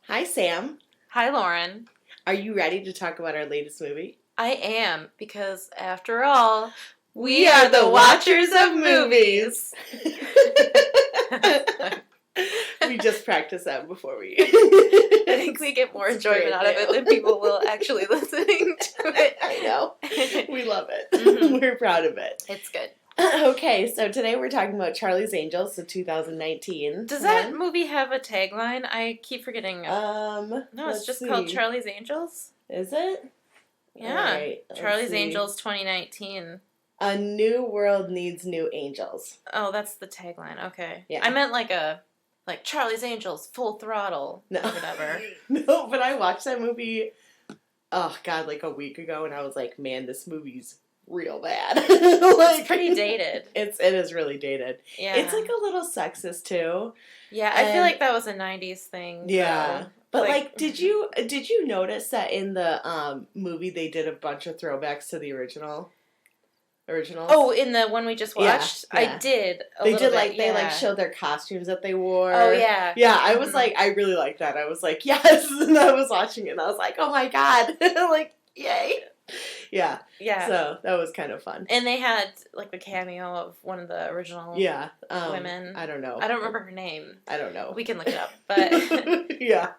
Hi, Sam. Hi, Lauren. Are you ready to talk about our latest movie? I am, because after all, We are the Watchers of Movies. We just practiced that before we. I think we get more It's enjoyment great out of it than people will actually listening to it. I know. We love it. Mhm. We're proud of it. It's good. Okay, so today we're talking about Charlie's Angels, the 2019. Does that movie have a tagline? I keep forgetting. No, it's let's just see. called Charlie's Angels. Is it? Yeah. All right, Charlie's see. Angels 2019. A new world needs new angels. Oh, that's the tagline. Okay. Yeah. I meant like Charlie's Angels Full Throttle No. or whatever. No, but I watched that movie, oh God, like a week ago, and I was like, man, this movie's real bad. Like, It's pretty dated. It is really dated. Yeah. It's like a little sexist too. Yeah, I feel like that was a 90s thing. Yeah. Though. But like did you notice that in the movie they did a bunch of throwbacks to the originals? Oh, in the one we just watched? Yeah. I did They did they like showed their costumes that they wore. Oh yeah. Yeah, I was like I really liked that. I was like, yes, and I was watching it and I was like, oh my God. Like, yay. Yeah. Yeah. So that was kind of fun. And they had like the cameo of one of the original women. I don't know. I don't remember her name. I don't know. We can look it up. But yeah.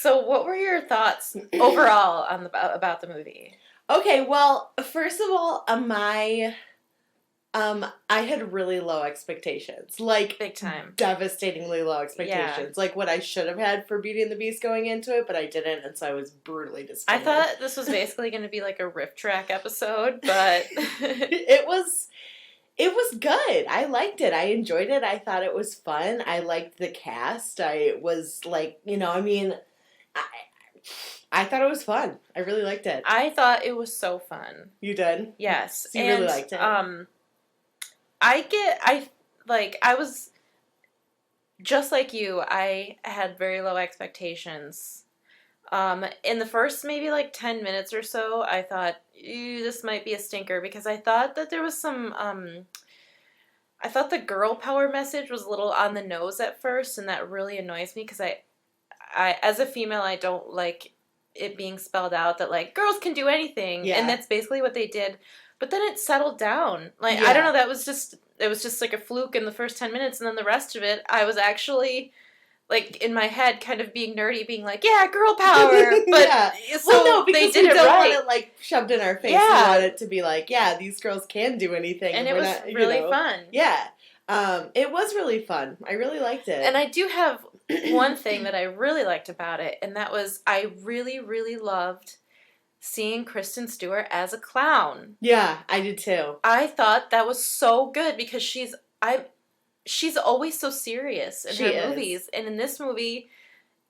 So what were your thoughts overall on about the movie? Okay, well, first of all, I had really low expectations. Like, big time. Devastatingly low expectations. Yeah. Like what I should have had for Beauty and the Beast going into it, but I didn't, and so I was brutally disappointed. I thought this was basically going to be like a riff track episode, but it was good. I liked it. I enjoyed it. I thought it was fun. I liked the cast. I was like, I thought it was fun. I really liked it. I thought it was so fun. You did? Yes. So you really liked it? I was just like you. I had very low expectations. In the first maybe like 10 minutes or so, I thought, ew, this might be a stinker, because I thought that there was some, I thought the girl power message was a little on the nose at first, and that really annoys me, because I as a female, I don't like it being spelled out that like girls can do anything, Yeah. and that's basically what they did. But then it settled down. Like, Yeah. I don't know, it was just like a fluke in the first 10 minutes, and then the rest of it, I was actually, like, in my head, kind of being nerdy, being like, yeah, girl power. But, yeah. so well, no, because they did we it don't right. want it, like, shoved in our face. Yeah. We want it to be like, yeah, these girls can do anything. And it was really fun. Yeah. It was really fun. I really liked it. And I do have one thing that I really liked about it, and that was I really, really loved seeing Kristen Stewart as a clown. Yeah, I did too. I thought that was so good, because she's always so serious in her movies, and in this movie,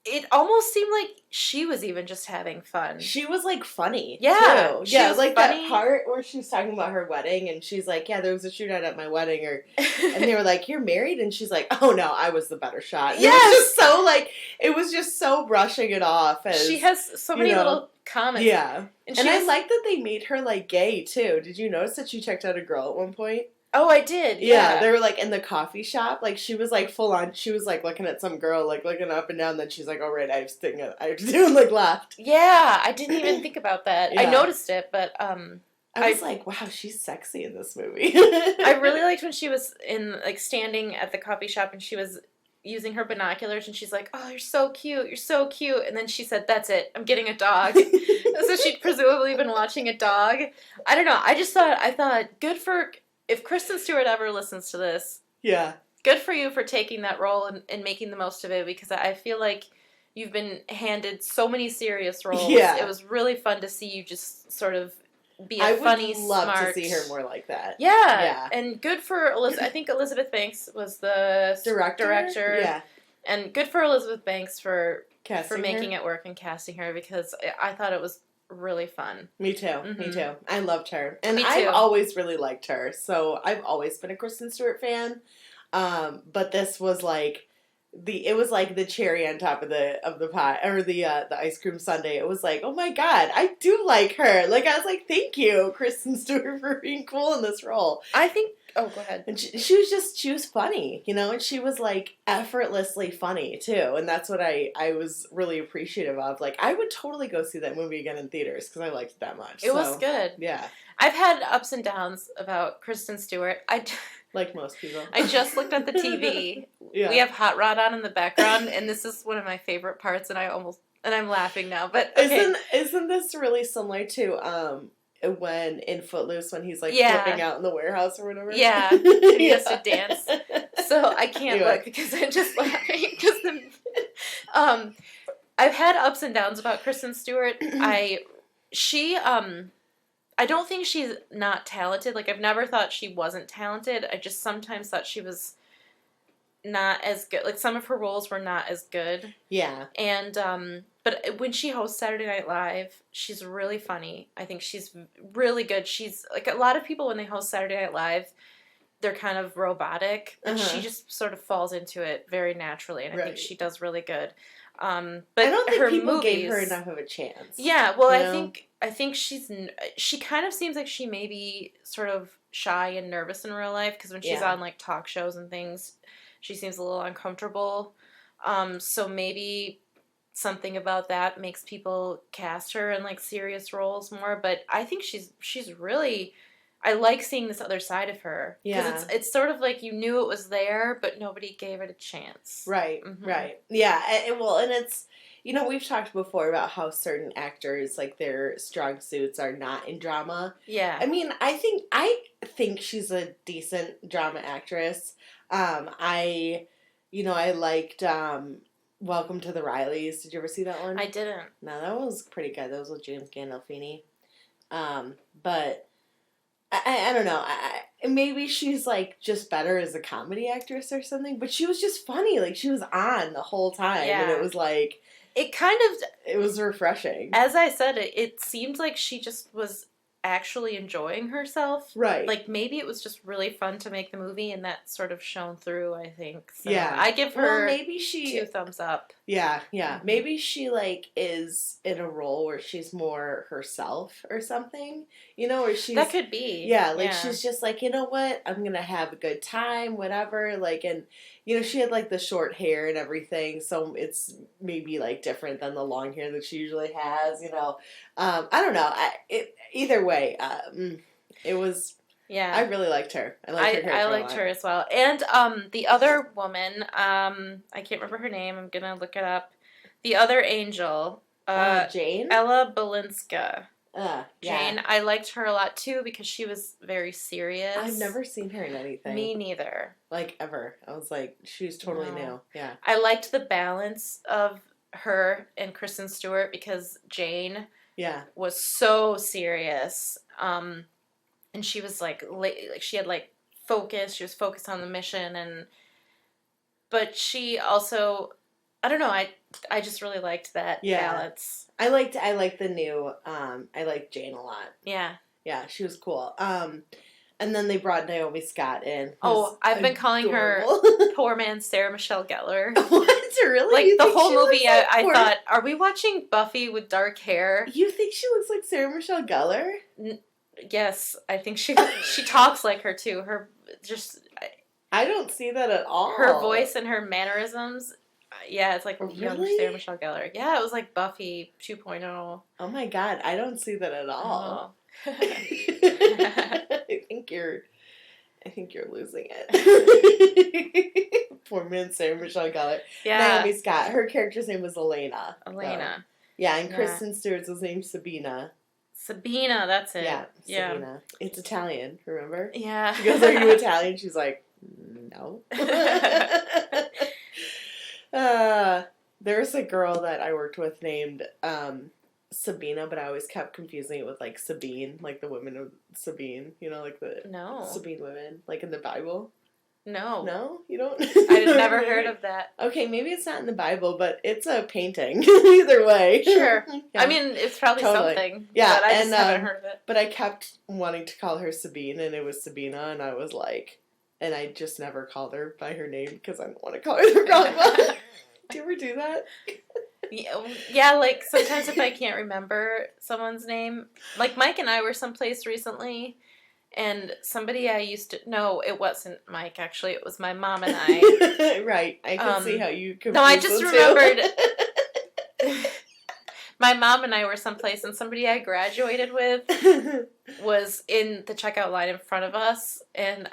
it almost seemed like she was even just having fun. She was like funny. Yeah, too. she Yeah, was like funny. that part where she was talking about her wedding, and she's like, "Yeah, there was a shootout at my wedding," and they were like, "You're married," and she's like, "Oh no, I was the better shot." And Yes! it was just so like it was just so brushing it off. As, She has so many little comments. Yeah, and I like that they made her like gay too. Did you notice that she checked out a girl at one point? Oh, I did. Yeah, they were like in the coffee shop. Like she was like full on. She was like looking at some girl, like looking up and down. Then she's like, "All right, I have to do," and like laughed. Yeah, I didn't even think about that. Yeah. I noticed it, but I was like, "Wow, she's sexy in this movie." I really liked when she was standing at the coffee shop, and she was using her binoculars, and she's like, "Oh, you're so cute, you're so cute," and then she said, "That's it, I'm getting a dog." So she'd presumably been watching a dog. I don't know. I thought good for. If Kristen Stewart ever listens to this, yeah, good for you for taking that role and making the most of it, because I feel like you've been handed so many serious roles. Yeah. It was really fun to see you just sort of be a funny, I would love smart. to see her more like that. Yeah. And good for Elizabeth. I think Elizabeth Banks was the director. Yeah. And good for Elizabeth Banks for Casting making her. it work and casting her, because I thought it was really fun. Me too. Mm-hmm. Me too. I loved her. And Me too. I've always really liked her. So I've always been a Kristen Stewart fan. But this was like it was like the cherry on top of the pie, or the ice cream sundae. It was like, oh my God, I do like her. Like I was like, thank you, Kristen Stewart, for being cool in this role. I think Oh, go ahead. And she was funny, you know, and she was like effortlessly funny too, and that's what I was really appreciative of. Like, I would totally go see that movie again in theaters because I liked it that much. It was good. Yeah, I've had ups and downs about Kristen Stewart. like most people. I just looked at the TV. Yeah. We have Hot Rod on in the background, and this is one of my favorite parts, and I'm laughing now. But okay. Isn't this really similar to when in Footloose when he's like Yeah. flipping out in the warehouse or whatever? Yeah, and he has to dance. So I can't Yeah. look because I'm just laughing because I've had ups and downs about Kristen Stewart. I don't think she's not talented. Like, I've never thought she wasn't talented. I just sometimes thought she was not as good. Like, some of her roles were not as good. Yeah. And but when she hosts Saturday Night Live, she's really funny. I think she's really good. She's like, a lot of people when they host Saturday Night Live, they're kind of robotic, but she just sort of falls into it very naturally, and I think she does really good. But I don't think her people movies, gave her enough of a chance. Yeah, well, you know? I think she kind of seems like she may be sort of shy and nervous in real life, because when she's on like talk shows and things, she seems a little uncomfortable. So maybe something about that makes people cast her in like serious roles more. But I think she's really. I like seeing this other side of her. Because it's sort of like you knew it was there, but nobody gave it a chance. Right, right. Yeah, and it's, you know, we've talked before about how certain actors, like, their strong suits are not in drama. Yeah. I mean, I think she's a decent drama actress. I liked Welcome to the Rileys. Did you ever see that one? I didn't. No, that one was pretty good. That was with James Gandolfini. But I don't know. Maybe she's like just better as a comedy actress or something. But she was just funny. Like, she was on the whole time, and it was like it was refreshing. As I said, it seemed like she just was actually enjoying herself. Right. Like, maybe it was just really fun to make the movie, and that sort of shone through, I think. So Yeah. I give her maybe 2 thumbs up. Yeah, yeah. Maybe she, like, is in a role where she's more herself or something. You know, or she's... That could be. Yeah, like, she's just like, you know what? I'm gonna have a good time, whatever. Like, and, you know, she had, like, the short hair and everything, so it's maybe, like, different than the long hair that she usually has, you know. I don't know. Either way, it was... Yeah. I really liked her. I liked her as well. And the other woman, I can't remember her name. I'm going to look it up. The other angel. Jane? Ella Balinska. Yeah. Jane, I liked her a lot too because she was very serious. I've never seen her in anything. Me neither. Like, ever. I was like, she was totally new. Yeah. I liked the balance of her and Kristen Stewart because Jane was so serious. And she was like she had like focus. She was focused on the mission, but she also, I don't know. I just really liked that balance. I liked the new. I liked Jane a lot. Yeah. Yeah, she was cool. And then they brought Naomi Scott in. Oh, I've been calling her poor man Sarah Michelle Gellar. What? Really? Like, the whole movie, like I thought, are we watching Buffy with dark hair? You think she looks like Sarah Michelle Gellar? Yes, I think she talks like her too. I don't see that at all. Her voice and her mannerisms, it's like young Really? Sarah Michelle Gellar. Yeah, it was like Buffy 2.0. Oh my god, I don't see that at all. I think you're losing it. Poor man Sarah Michelle Gellar. Yeah. Naomi Scott. Her character's name was Elena. Elena. Yeah, and Kristen Stewart's was named Sabina. Sabina, that's it. Yeah, Sabina. It's Italian, remember? Yeah. She goes, are you Italian? She's like, no. There's a girl that I worked with named Sabina, but I always kept confusing it with, like, Sabine, like the women of Sabine, you know, like the Sabine women, like in the Bible. No. No? You don't? I've never heard of that. Okay, maybe it's not in the Bible, but it's a painting. Either way. Sure. Yeah. I mean, it's probably something. Yeah, but I just haven't heard of it. But I kept wanting to call her Sabine, and it was Sabina, and I was like, and I just never called her by her name because I don't want to call her the wrong one. Do you ever do that? Yeah, like, sometimes if I can't remember someone's name. Like, Mike and I were someplace recently, And somebody I used to... No, it wasn't Mike, actually. It was my mom and I. Right. I can see how you confuse No, I just the remembered... two. My mom and I were someplace, and somebody I graduated with was in the checkout line in front of us, and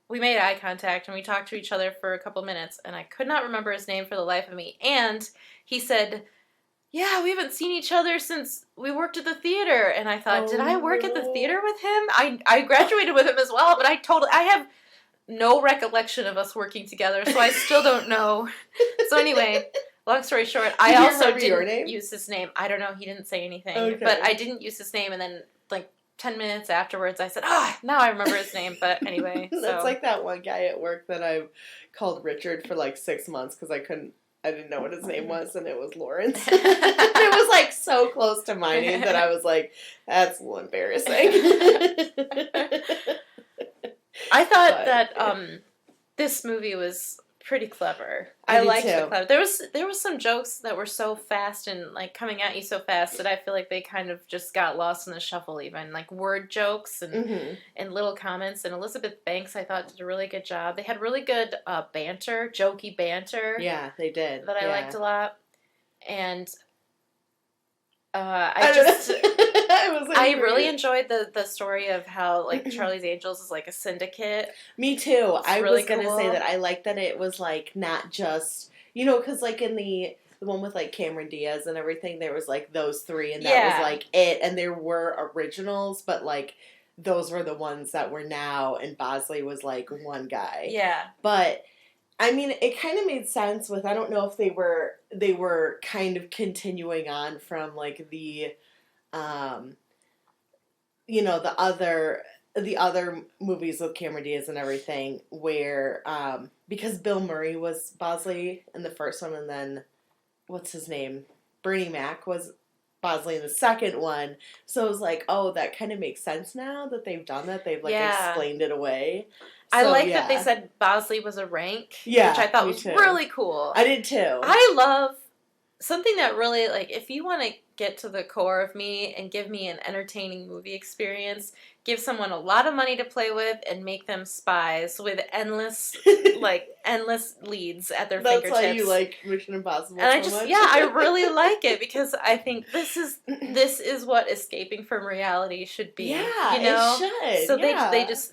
we made eye contact, and we talked to each other for a couple minutes, and I could not remember his name for the life of me. And he said, yeah, we haven't seen each other since we worked at the theater. And I thought, did I work at the theater with him? I graduated with him as well, but I have no recollection of us working together, so I still don't know. So anyway... Long story short, I also didn't use his name. I don't know. He didn't say anything. Okay. But I didn't use his name, and then, 10 minutes afterwards, I said, now I remember his name. But anyway. That's like that one guy at work that I called Richard for, 6 months because I didn't know what his name was, and it was Lawrence. It was, so close to my name that I was like, that's a little embarrassing. I thought that this movie was... pretty clever. I liked the clever. There was some jokes that were so fast and coming at you so fast that I feel like they kind of just got lost in the shuffle. Even word jokes and little comments. And Elizabeth Banks, I thought, did a really good job. They had really good banter, jokey banter. Yeah, they did. That I liked a lot. And I really enjoyed the story of how Charlie's Angels is a syndicate. Me too. I really was gonna say that I like that it was not just because in the one with Cameron Diaz and everything, there was those three, and that was it, and there were originals, but those were the ones that were now, and Bosley was one guy. Yeah, but. I mean, it kind of made sense with, I don't know if they were kind of continuing on from the the other movies with Cameron Diaz and everything where because Bill Murray was Bosley in the first one, and then what's his name? Bernie Mac was Bosley in the second one. So it was that kind of makes sense now that they've done that. They've explained it away. So, I like that they said Bosley was a rank, which I thought was really cool. I did too. I love something that really, if you want to get to the core of me and give me an entertaining movie experience, give someone a lot of money to play with and make them spies with endless leads at their fingertips. That's why you like Mission Impossible and so much? I really like it because I think this is what escaping from reality should be. Yeah, it should. So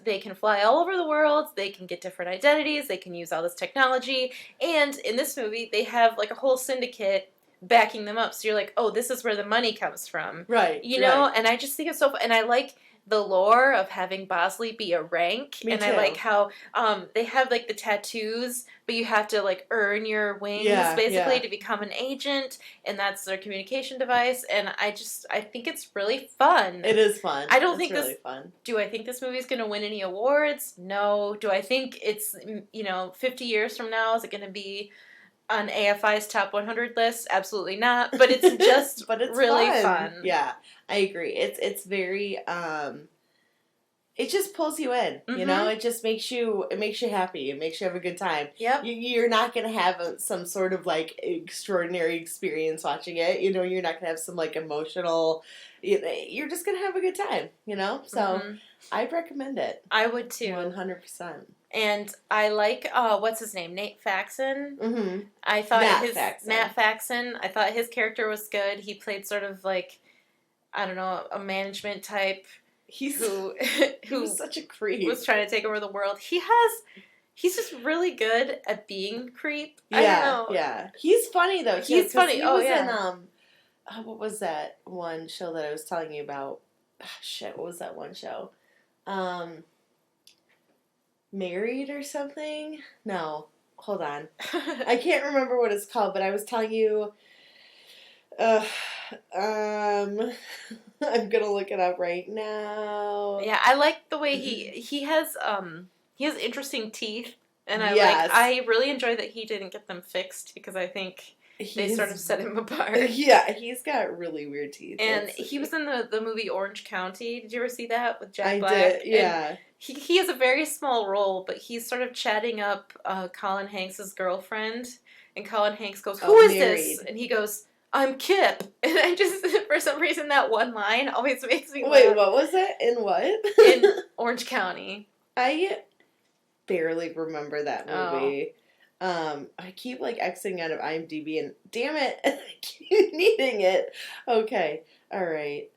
they can fly all over the world, they can get different identities, they can use all this technology, and in this movie they have a whole syndicate backing them up. So you're like, oh, this is where the money comes from. Right. You know? And I just think it's so fun. And I like the lore of having Bosley be a rank. Me and too. I like how they have the tattoos, but you have to earn your wings basically to become an agent, and that's their communication device. And I think it's really fun. It is fun. I don't think really fun. Do I think this movie's going to win any awards? No. Do I think it's 50 years from now is it going to be on AFI's top 100 list? Absolutely not. But it's just but it's really fun. Yeah, I agree. It's very it just pulls you in. Mm-hmm. It just makes you happy. It makes you have a good time. Yep. You're not gonna have some sort of extraordinary experience watching it. You're not gonna have some emotional. You're just gonna have a good time. So I'd recommend it. I would too. 100%. And I like, what's his name? Nate Faxon. Mm-hmm. I thought Matt Faxon. I thought his character was good. He played sort of I don't know, a management type. Who was such a creep. Was trying to take over the world. He's just really good at being creep. Yeah, I don't know. Yeah. He's funny though. He's funny. He was in what was that one show that I was telling you about? What was that one show? Married or something? No. Hold on. I can't remember what it's called, but I was telling you I'm gonna look it up right now. Yeah, I like the way he has interesting teeth, and I really enjoy that he didn't get them fixed because I think they sort of set him apart. Yeah, he's got really weird teeth. And he was in the movie Orange County. Did you ever see that with Jack Black? I did, yeah. And he has a very small role, but he's sort of chatting up Colin Hanks' girlfriend, and Colin Hanks goes, "Who is this?" And he goes, "I'm Kip." And I just, for some reason, that one line always makes me Wait, laugh. what was it? In what? In Orange County. I barely remember that Oh. movie. I keep like Xing out of IMDb and damn it, I keep needing it. Okay, all right.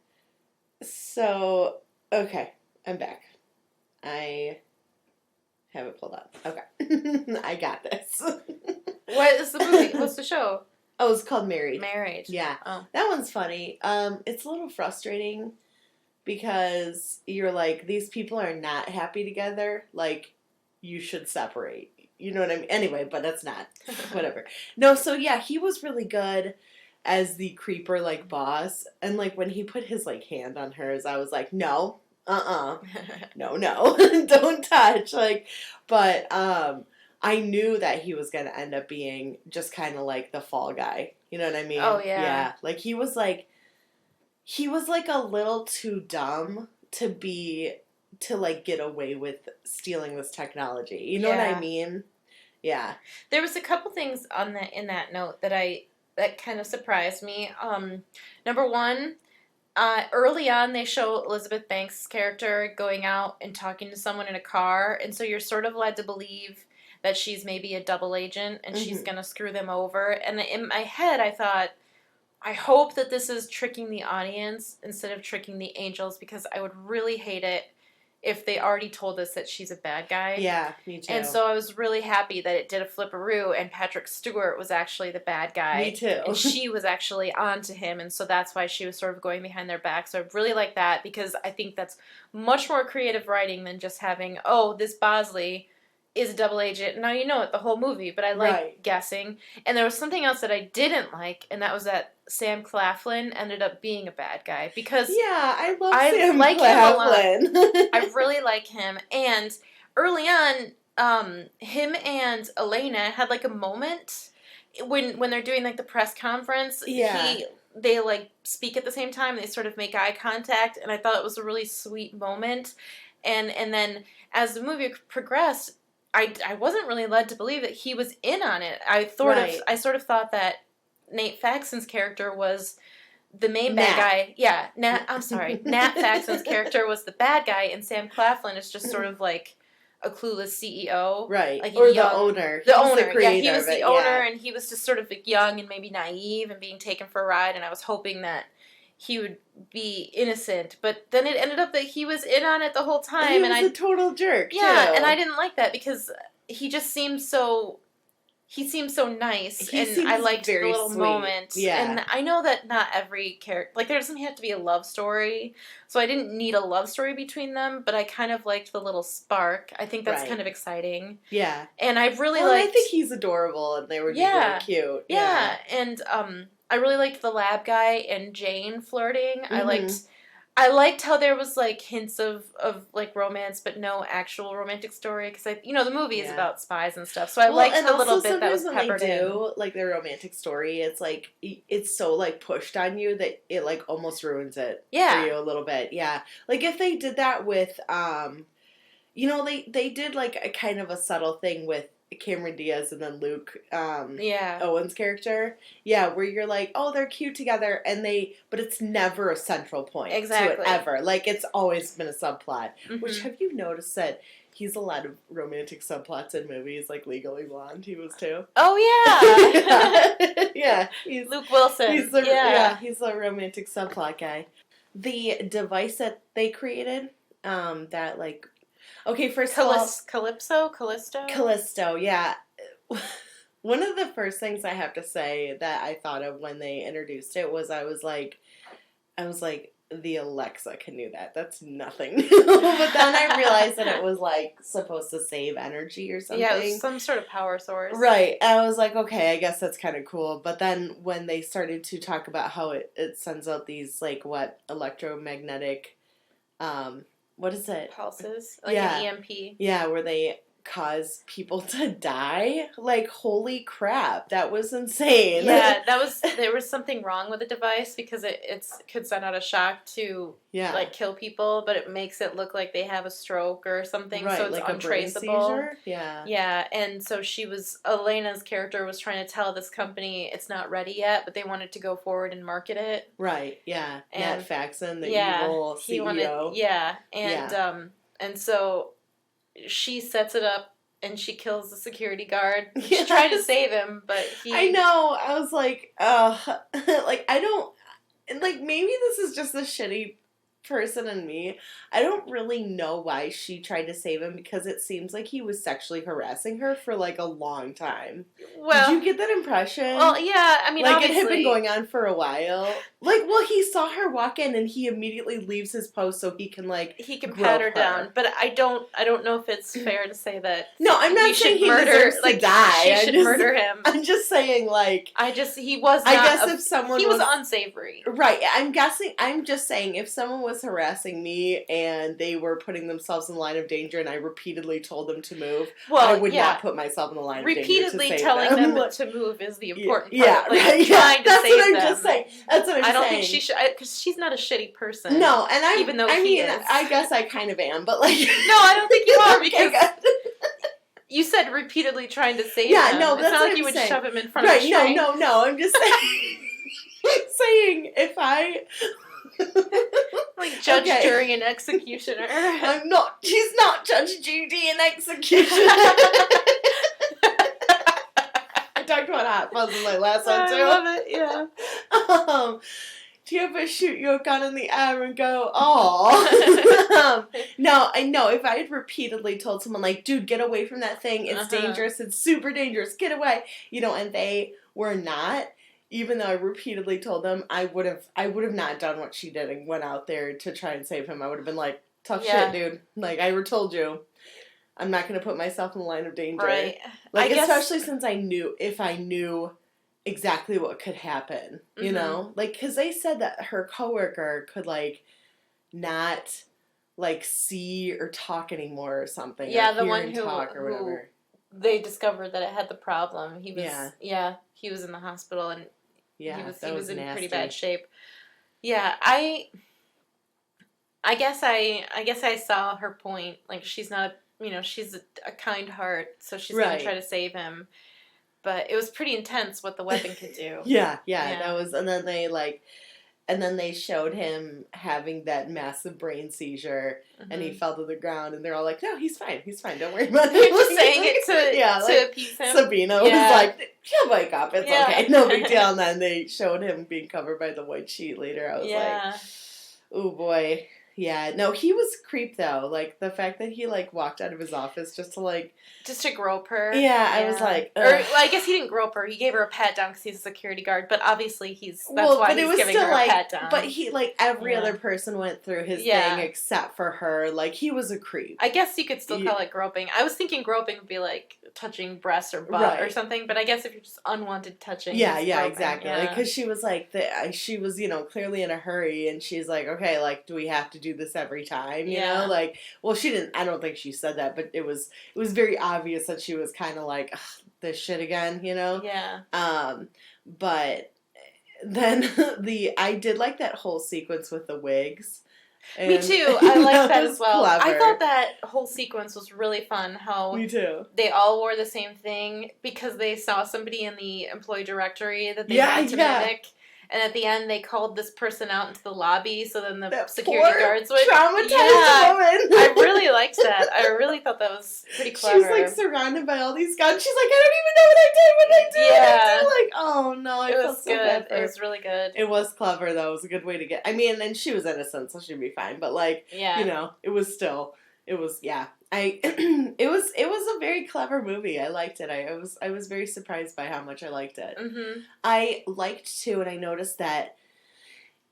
So, okay, I'm back. I have it pulled up. Okay, I got this. What is the movie? What's the show? Oh, it's called Married. Married. Yeah, Oh. that one's funny. It's a little frustrating because you're like, these people are not happy together. Like, you should separate. You know what I mean? Anyway, but that's not. Whatever. No, so yeah, he was really good as the creeper, like, boss. And, like, when he put his, like, hand on hers, I was like, no, no, don't touch. Like, but, I knew that he was going to end up being just kind of like the fall guy. You know what I mean? Oh, yeah. Yeah. Like, he was like a little too dumb to like get away with stealing this technology. You know what I Yeah. mean? Yeah. There was a couple things in that note that kind of surprised me. Number one, early on they show Elizabeth Banks' character going out and talking to someone in a car, and so you're sort of led to believe that she's maybe a double agent and she's Mhm. gonna screw them over. And in my head, I thought, I hope that this is tricking the audience instead of tricking the angels, because I would really hate it if they already told us that she's a bad guy. Yeah, me too. And so I was really happy that it did a flipperoo and Patrick Stewart was actually the bad guy. Me too. And she was actually on to him, and so that's why she was sort of going behind their back. So I really like that, because I think that's much more creative writing than just having, oh, this Bosley is a double agent. Now you know it the whole movie, but I like Right. guessing. And there was something else that I didn't like, and that was that Sam Claflin ended up being a bad guy, because Yeah, I love I Sam like him a lot. Claflin. I really like him. And early on, him and Elena had like a moment when they're doing like the press conference. Yeah. They like speak at the same time. They sort of make eye contact, and I thought it was a really sweet moment. And then as the movie progressed, I wasn't really led to believe that he was in on it. I sort of thought that Nate Faxon's character was the main bad Nat. guy. Yeah, I'm sorry. Nat Faxon's character was the bad guy, and Sam Claflin is just sort of like a clueless CEO. Right. Like Or young- the owner. The He was owner. creator He was of the it, owner, yeah. and he was just sort of like young and maybe naive and being taken for a ride, and I was hoping that he would be innocent. But then it ended up that he was in on it the whole time. He was and a total jerk, yeah, too. and I didn't like that, because he just seemed so... He seems so nice, He and seems I liked the very little sweet. moment. Yeah. And I know that not every character... Like, there doesn't have to be a love story, so I didn't need a love story between them, but I kind of liked the little spark. I think that's Right. kind of exciting. Yeah. And I really Well, liked... I think he's adorable, and they were Yeah. really cute. Yeah, and I really liked the lab guy and Jane flirting. Mhm. I liked how there was like hints of like romance, but no actual romantic story, because the movie is Yeah. about spies and stuff. So I Well, liked and the little also bit that was sometimes when peppered they in. do, like, their romantic story, it's like, it's so, like, pushed on you that it, like, almost ruins it Yeah. for you a little bit. Yeah. Like, if they did that with, they did, like, a kind of a subtle thing with Cameron Diaz and then Luke, Yeah. Owen's character. Yeah, where you're like, oh, they're cute together, but it's never a central point Exactly. to it, ever. Like, it's always been a subplot. Mhm. Which, have you noticed that he's a lot of romantic subplots in movies, like Legally Blonde, he was too? Oh yeah. Yeah, he's Luke Wilson. he's he's a romantic subplot guy. The device that they created, that like, okay, first of all, Callisto. Callisto, yeah. One of the first things I have to say that I thought of when they introduced it was I was like, the Alexa can do that. That's nothing new. But then I realized that it was like supposed to save energy or something. Yeah, it was some sort of power source. Right. And I was like, okay, I guess that's kind of cool. But then when they started to talk about how it sends out these, like, electromagnetic, what is it? Pulses, like Yeah. an EMP. Yeah, where they cause people to die. Like, holy crap, that was insane. Yeah, there was something wrong with the device because it could send out a shock to Yeah. like kill people, but it makes it look like they have a stroke or something, Right, so it's like a brain untraceable. seizure? Yeah. Yeah, and so Elena's character was trying to tell this company it's not ready yet, but they wanted to go forward and market it. Right, yeah. And Nat Faxon, the yeah, evil he CEO. wanted, yeah, and so she sets it up and she kills the security guard. She's trying to save him, but I know. I was like, like, I don't, and like, maybe this is just a shitty person in me. I don't really know why she tried to save him because it seems like he was sexually harassing her for like a long time. Well, did you get that impression? Well, yeah, I mean, like obviously, it had been going on for a while. Like, well, he saw her walk in and he immediately leaves his post so he can pat her down. But I don't know if it's fair to say that. No, I'm not saying he deserves to die. She should murder him. I'm just saying, like, he was. Not I guess if someone he was unsavory, right? I'm just saying if someone was harassing me and they were putting themselves in the line of danger and I repeatedly told them to move, I would not put myself in the line of danger. Repeatedly telling them to move is the important part. Yeah, right. Trying to that's save what I'm them. just saying. That's what I'm saying. I don't think she should, because she's not a shitty person. No, and even though I mean, is. I guess I kind of am, but like, no, I don't think you are because okay, you said repeatedly trying to save him. No, that's it's not what like you I'm would saying. shove him in front of a train. No. I'm just saying. saying if I. Like judge during an executioner. I'm not. She's not Judge Judy in execution. I talked about Hot Fuzz in my last one too. I love it. Yeah. Do you ever shoot your gun in the air and go, "Oh"? No, I know. If I had repeatedly told someone like, "Dude, get away from that thing. It's dangerous. It's super dangerous. Get away," and they were not. Even though I repeatedly told them, I would have not done what she did and went out there to try and save him. I would have been like, tough shit, dude. Like, I already told you. I'm not going to put myself in the line of danger. Right. Like, especially since I knew exactly what could happen, you know? Like, because they said that her coworker could, like, not, like, see or talk anymore or something. Yeah, or the hear one and who talk or whatever. They discovered that it had the problem. He was, he was in the hospital and he was in nasty. pretty bad shape. Yeah, I guess I saw her point. Like, she's not, she's a kind heart, so she's going to try to save him. But it was pretty intense what the weapon could do. Yeah, that was, and then they showed him having that massive brain seizure, and he fell to the ground, and they're all like, "No, he's fine, don't worry about it." They're just saying it to appease him. Sabina was like, "He'll wake up, it's okay, no big deal." And then they showed him being covered by the white sheet later. I was like, "Oh boy." Yeah, no, he was creep though. Like, the fact that he, like, walked out of his office just to grope her. Yeah, I was like, ugh. Or, well, I guess he didn't grope her. He gave her a pat down because he's a security guard. But obviously, that's why he's giving her a pat down. But he, like, every other person went through his thing except for her. Like, he was a creep. I guess you could still call it groping. I was thinking groping would be like touching breasts or butt or something. But I guess if you're just unwanted touching, yeah, groping, exactly. Because she was like, she was, clearly in a hurry, and she's like, okay, like, do we have to do this every time? You know, like, well, she didn't. I don't think she said that, but it was very obvious that she was kind of like, this shit again, Yeah. But then I did like that whole sequence with the wigs. And me too. I liked that as well. Clever. I thought that whole sequence was really fun. How me too. They all wore the same thing because they saw somebody in the employee directory that they had to mimic. And at the end, they called this person out into the lobby, so then the security guards would... traumatized woman. I really liked that. I really thought that was pretty clever. She's, like, surrounded by all these guns. She's like, I don't even know what I did. Yeah. Like, oh, no, I felt so bad for her. It was really good. It was clever, though. It was a good way to get... I mean, and she was innocent, so she'd be fine. But, like, it was still... It was, it was a very clever movie. I liked it. I was very surprised by how much I liked it. Mm-hmm. I liked too, and I noticed that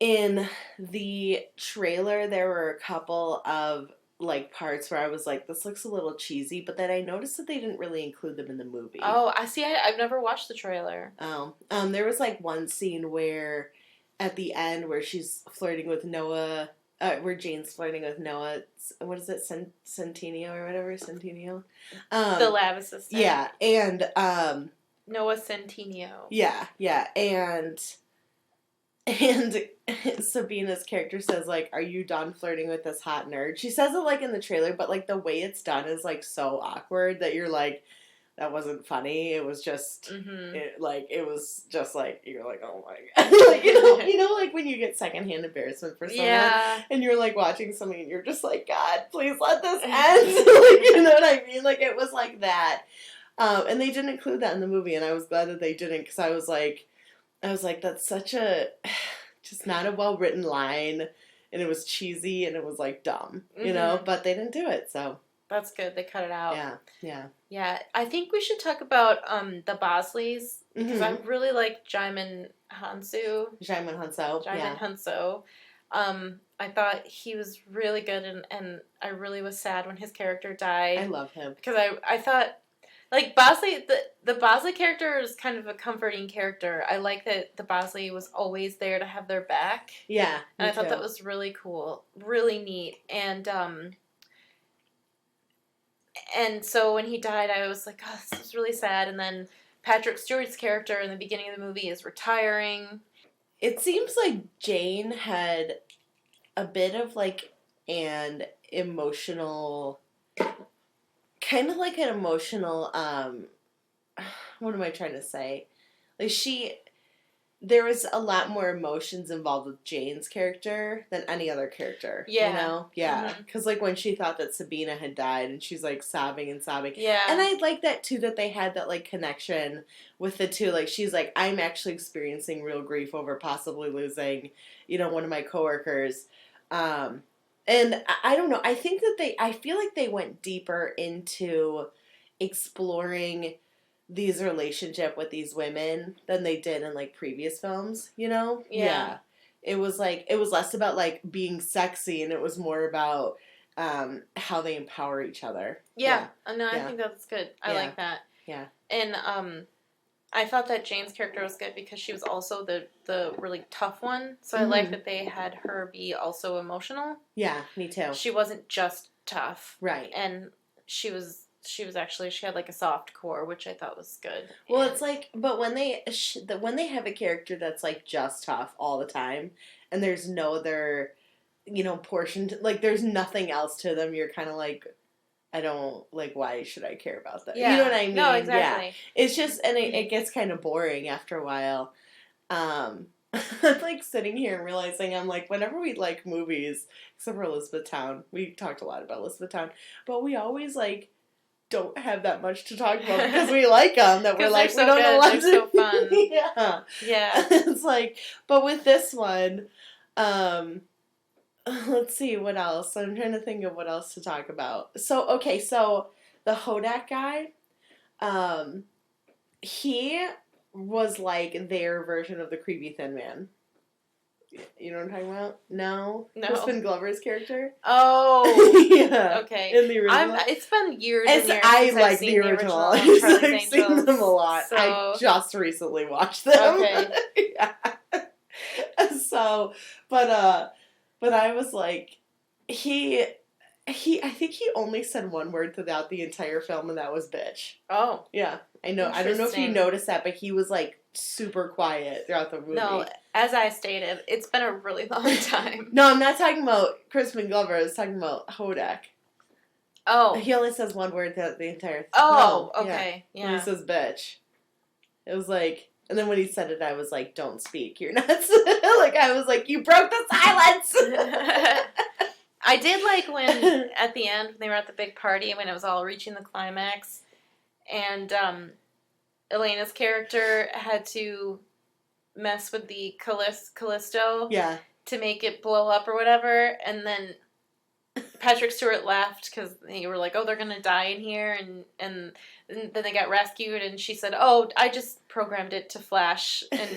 in the trailer there were a couple of like parts where I was like, this looks a little cheesy, but then I noticed that they didn't really include them in the movie. Oh, I see. I've never watched the trailer. Oh, there was like one scene where at the end where she's flirting with Noah where Jane's flirting with Noah. What is it, Centineo or whatever, Centineo? The lab assistant. Yeah, and Noah Centineo. yeah, and Sabina's character says, like, "Are you done flirting with this hot nerd?" She says it like in the trailer, but like the way it's done is like so awkward that you're like, that wasn't funny. It was just, Mm-hmm. it was just like, you're like, oh my god, like, you know, like when you get secondhand embarrassment for someone, Yeah. and you're like watching something, and you're just like, God, please let this end. Like, you know what I mean? Like it was like that, and they didn't include that in the movie, and I was glad that they didn't, because I was like, that's such a, just not a well written line, and it was cheesy, and it was like dumb, you know, Mhm. but they didn't do it, so. That's good. They cut it out. Yeah. Yeah. I think we should talk about the Bosleys because I Mhm. really like Jaimin Hansu. Jaimin Hanso. Jaimin Hanso. I thought he was really good, and I really was sad when his character died. I love him. Because I thought, like, Bosley, the Bosley character is kind of a comforting character. I like that the Bosley was always there to have their back. Yeah. And I thought that was really cool, really neat. And so when he died, I was like, oh, this is really sad. And then Patrick Stewart's character in the beginning of the movie is retiring. It seems like Jane had a bit of like an emotional, kind of like an emotional, what am I trying to say? Like there was a lot more emotions involved with Jane's character than any other character. Yeah. You know? Yeah. Mhm. Because, like, when she thought that Sabina had died and she's, like, sobbing and sobbing. Yeah. And I like that, too, that they had that, like, connection with the two. Like, she's like, I'm actually experiencing real grief over possibly losing, you know, one of my coworkers. And I don't know. I think that I feel like they went deeper into exploring these relationship with these women than they did in like previous films, you know? Yeah. It was like, it was less about like being sexy and it was more about how they empower each other. Yeah. No, I Yeah. think that's good. I Yeah. like that. Yeah. And I thought that Jane's character was good because she was also the really tough one. So I like that they had her be also emotional. Yeah, me too. She wasn't just tough. Right. And she had like a soft core, which I thought was good. Well, And it's like, but when they have a character that's like just tough all the time, and there's no other, you know, portion like there's nothing else to them, you're kind of like, I don't like. Why should I care about that? yeah. You know what I mean? No, exactly. Yeah. It's just, and it gets kind of boring after a while. I'm like sitting here and realizing I'm like, whenever we like movies, except for Elizabethtown, we talked a lot about Elizabethtown, but we always like don't have that much to talk about because we like them. That we're like, they're we so don't know good, what they're to so fun. Yeah. Yeah. It's like, but with this one, let's see what else. I'm trying to think of what else to talk about. So the Hodak guy, he was like their version of the creepy thin man. You know what I'm talking about? No? No. Crispin Glover's character? Oh. Yeah. Okay. In the original. It's been years and years I since like I've seen the original. of I've Charlie's seen Angels, them a lot. So, I just recently watched them. Okay. Yeah. So, but I was like, I think he only said one word throughout the entire film, and that was bitch. Oh. Yeah, I know. I don't know if you Interesting. noticed that, but he was like super quiet throughout the movie. No, as I stated, it's been a really long time. No, I'm not talking about Crispin Glover. I was talking about Hodak. Oh. He only says one word throughout the entire Oh, film. okay. And Yeah. he says bitch. It was like, and then when he said it, I was like, don't speak. You're nuts. Like, I was like, you broke the silence. I did like when, at the end, when they were at the big party, when it was all reaching the climax, and Elena's character had to mess with the Callisto Yeah. to make it blow up or whatever, and then Patrick Stewart laughed because they were like, oh, they're going to die in here, and then they got rescued, and she said, oh, I just programmed it to flash, and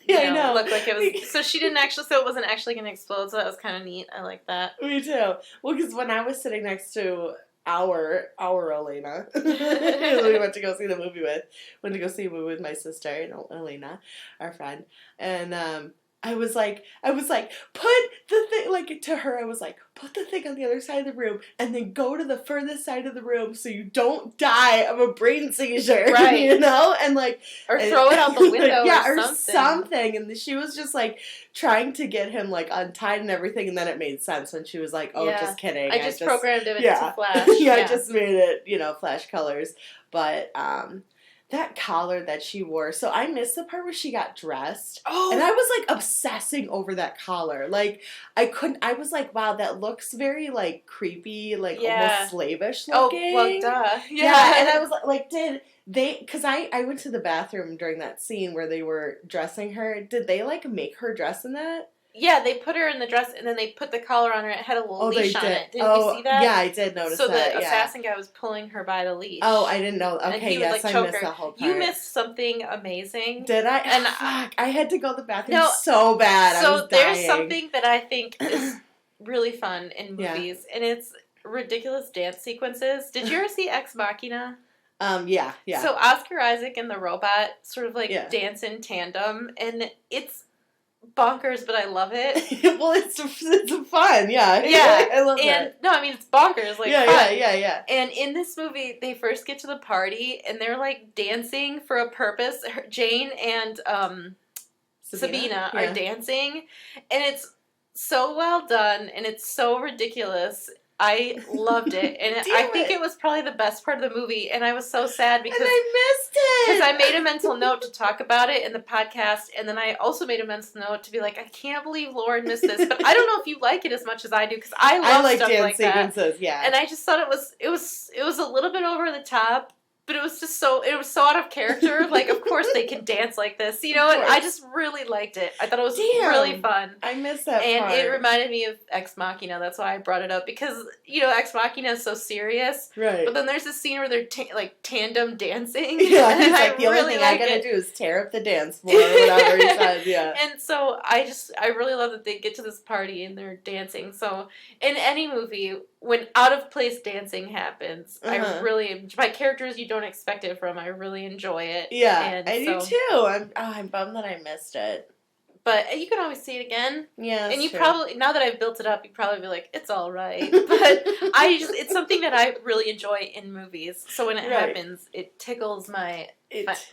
Yeah, I know. it looked like it was, so she didn't actually, so it wasn't actually going to explode, so that was kind of neat. I like that. Me too. Well, because when I was sitting next to our Elena, who we went to go see a movie with my sister, Elena, our friend, and I was like, put the thing, like, to her, I was like, put the thing on the other side of the room and then go to the furthest side of the room so you don't die of a brain seizure. Right. You know? And, like... Or throw it out the window yeah, or something. And she was just, like, trying to get him, like, untied and everything, and then it made sense when she was like, oh, just kidding. I just programmed it yeah. to flash. yeah, I just made it, you know, flash colors. But, that collar that she wore. So I missed the part where she got dressed. Oh. And I was like obsessing over that collar. Like I was like, wow, that looks very like creepy, like almost slavish looking. Oh, well, duh. Yeah. And I was like, did they, because I went to the bathroom during that scene where they were dressing her. Did they like make her dress in that? Yeah, they put her in the dress and then they put the collar on her. It had a little leash on it. Didn't you see that? Yeah, I did notice that. So the assassin guy was pulling her by the leash. Oh, I didn't know. Okay, and he yes, would, like, I choke missed her. that whole part. You missed something amazing. Did I? And fuck, I had to go to the bathroom so bad. So I was dying. there's something that I think is really fun in movies, and it's ridiculous dance sequences. Did you ever see Ex Machina? Yeah. So Oscar Isaac and the robot sort of like dance in tandem, and it's bonkers, but I love it. Well, it's fun, yeah. Yeah, I love that. No, I mean it's bonkers, like yeah, fun. Yeah. And in this movie, they first get to the party, and they're like dancing for a purpose. Jane and Sabina are dancing, and it's so well done, and it's so ridiculous. I loved it, and I think it was probably the best part of the movie, and I was so sad because I missed it. Because I made a mental note to talk about it in the podcast, and then I also made a mental note to be like, I can't believe Lauren missed this, but I don't know if you like it as much as I do, because I love stuff like that. Sequences, yeah. And I just thought it was a little bit over the top, but it was so out of character. Like, of course they can dance like this, you know. And I just really liked it. I thought it was really fun. I missed that and part. It reminded me of Ex Machina. That's why I brought it up, because Ex Machina is so serious, right? But then there's this scene where they're tandem dancing. Yeah, he's like, the only thing I gotta do is tear up the dance floor or whatever he said. Yeah. And so I really love that they get to this party and they're dancing. So in any movie, when out of place dancing happens, I really, by characters you don't expect it from, I really enjoy it. Yeah, and I do too. I'm bummed that I missed it. But you can always see it again. Yeah, and you probably, now that I've built it up, you probably be like, it's all right. But it's something that I really enjoy in movies. So when it happens, it tickles my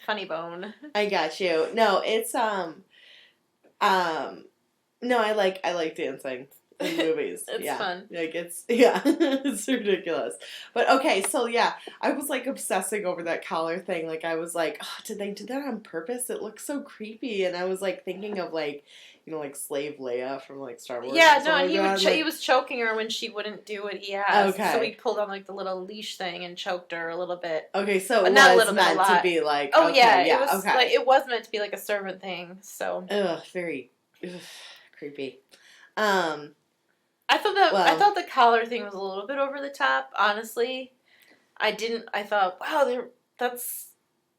funny bone. I got you. No, it's no, I like dancing in movies. It's fun. Like it's ridiculous. But okay, so yeah, I was like obsessing over that collar thing. Like I was like, oh, did they do that on purpose? It looks so creepy. And I was like thinking of like, like Slave Leia from like Star Wars. Yeah, no, and he was choking her when she wouldn't do what he asked. Okay. So he pulled on like the little leash thing and choked her a little bit. Okay, so it was meant to be like, oh yeah, it was like, it was meant to be like a servant thing. So very creepy. I thought the collar thing was a little bit over the top, honestly. I thought, wow, that's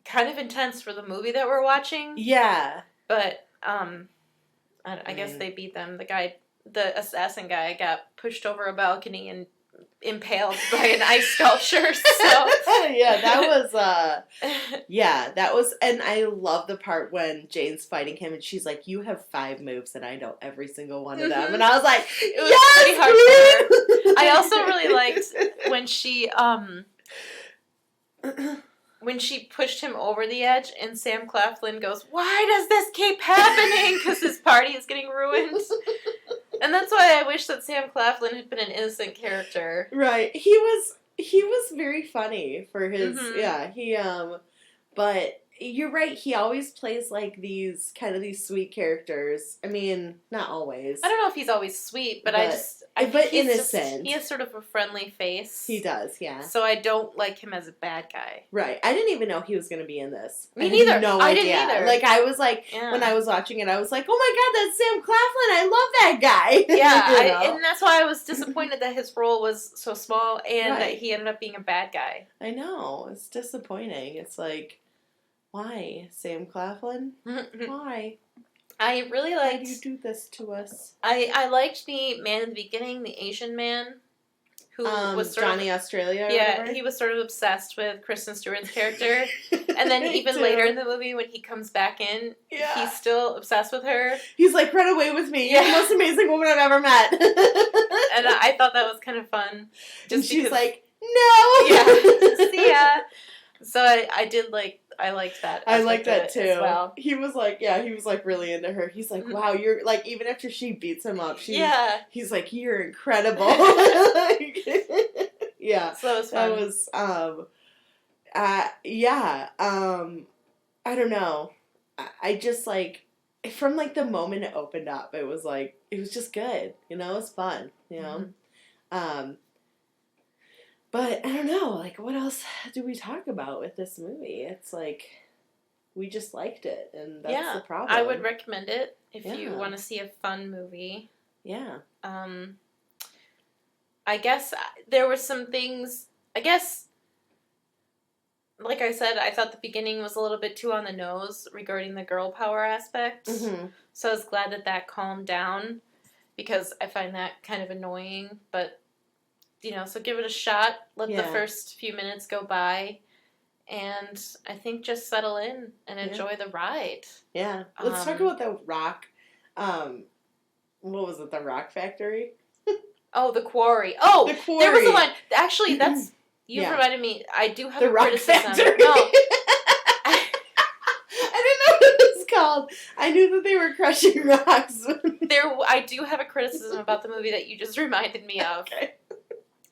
kind of intense for the movie that we're watching. Yeah. But, I guess they beat them. The assassin guy got pushed over a balcony and impaled by an ice sculpture, so. Yeah, that was, and I love the part when Jane's fighting him and she's like, you have 5 moves and I know every single one of them. And I was like, it was pretty hard for her. I also really liked when she pushed him over the edge and Sam Claflin goes, why does this keep happening? Because his party is getting ruined. And that's why I wish that Sam Claflin had been an innocent character. Right. He was very funny for his, but you're right, he always plays like these sweet characters. I mean, not always. I don't know if he's always sweet, but I think but innocent. He has sort of a friendly face. He does, yeah. So I don't like him as a bad guy. Right. I didn't even know he was going to be in this. Me neither. No I idea. didn't either. Like, I was like, when I was watching it, I was like, oh my god, that's Sam Claflin. I love that guy. Yeah, and that's why I was disappointed that his role was so small and that he ended up being a bad guy. I know. It's disappointing. It's like, why, Sam Claflin? Why? I really liked... Why do you do this to us? I liked the man in the beginning, the Asian man. who was sort of Johnny Australia or yeah, whatever. he was sort of obsessed with Kristen Stewart's character. And then even later in the movie when he comes back in, he's still obsessed with her. He's like, run away with me. You're the most amazing woman I've ever met. And I thought that was kind of fun. And she's like, no. Yeah. See ya. So I liked that. I liked that too. As well. He was like, really into her. He's like, wow, you're like, even after she beats him up, he's like, you're incredible. Yeah. So that was fun. That was, I don't know. I just like, from like the moment it opened up, it was like, it was just good. You know, it was fun, you know? Mm-hmm. But I don't know, like, what else do we talk about with this movie? It's like, we just liked it, and that's the problem. I would recommend it if you want to see a fun movie. Yeah. I guess there were some things, like I said, I thought the beginning was a little bit too on the nose regarding the girl power aspect. Mm-hmm. So I was glad that calmed down, because I find that kind of annoying, but so give it a shot. Let the first few minutes go by, and I think just settle in and enjoy the ride. Yeah. Let's talk about the rock. What was it? The Rock Factory? Oh, the Quarry. Oh, the Quarry. There was a line. Actually, that's you reminded me. I do have a criticism. Factory. No. I didn't know what it was called. I knew that they were crushing rocks. I do have a criticism about the movie that you just reminded me of. Okay.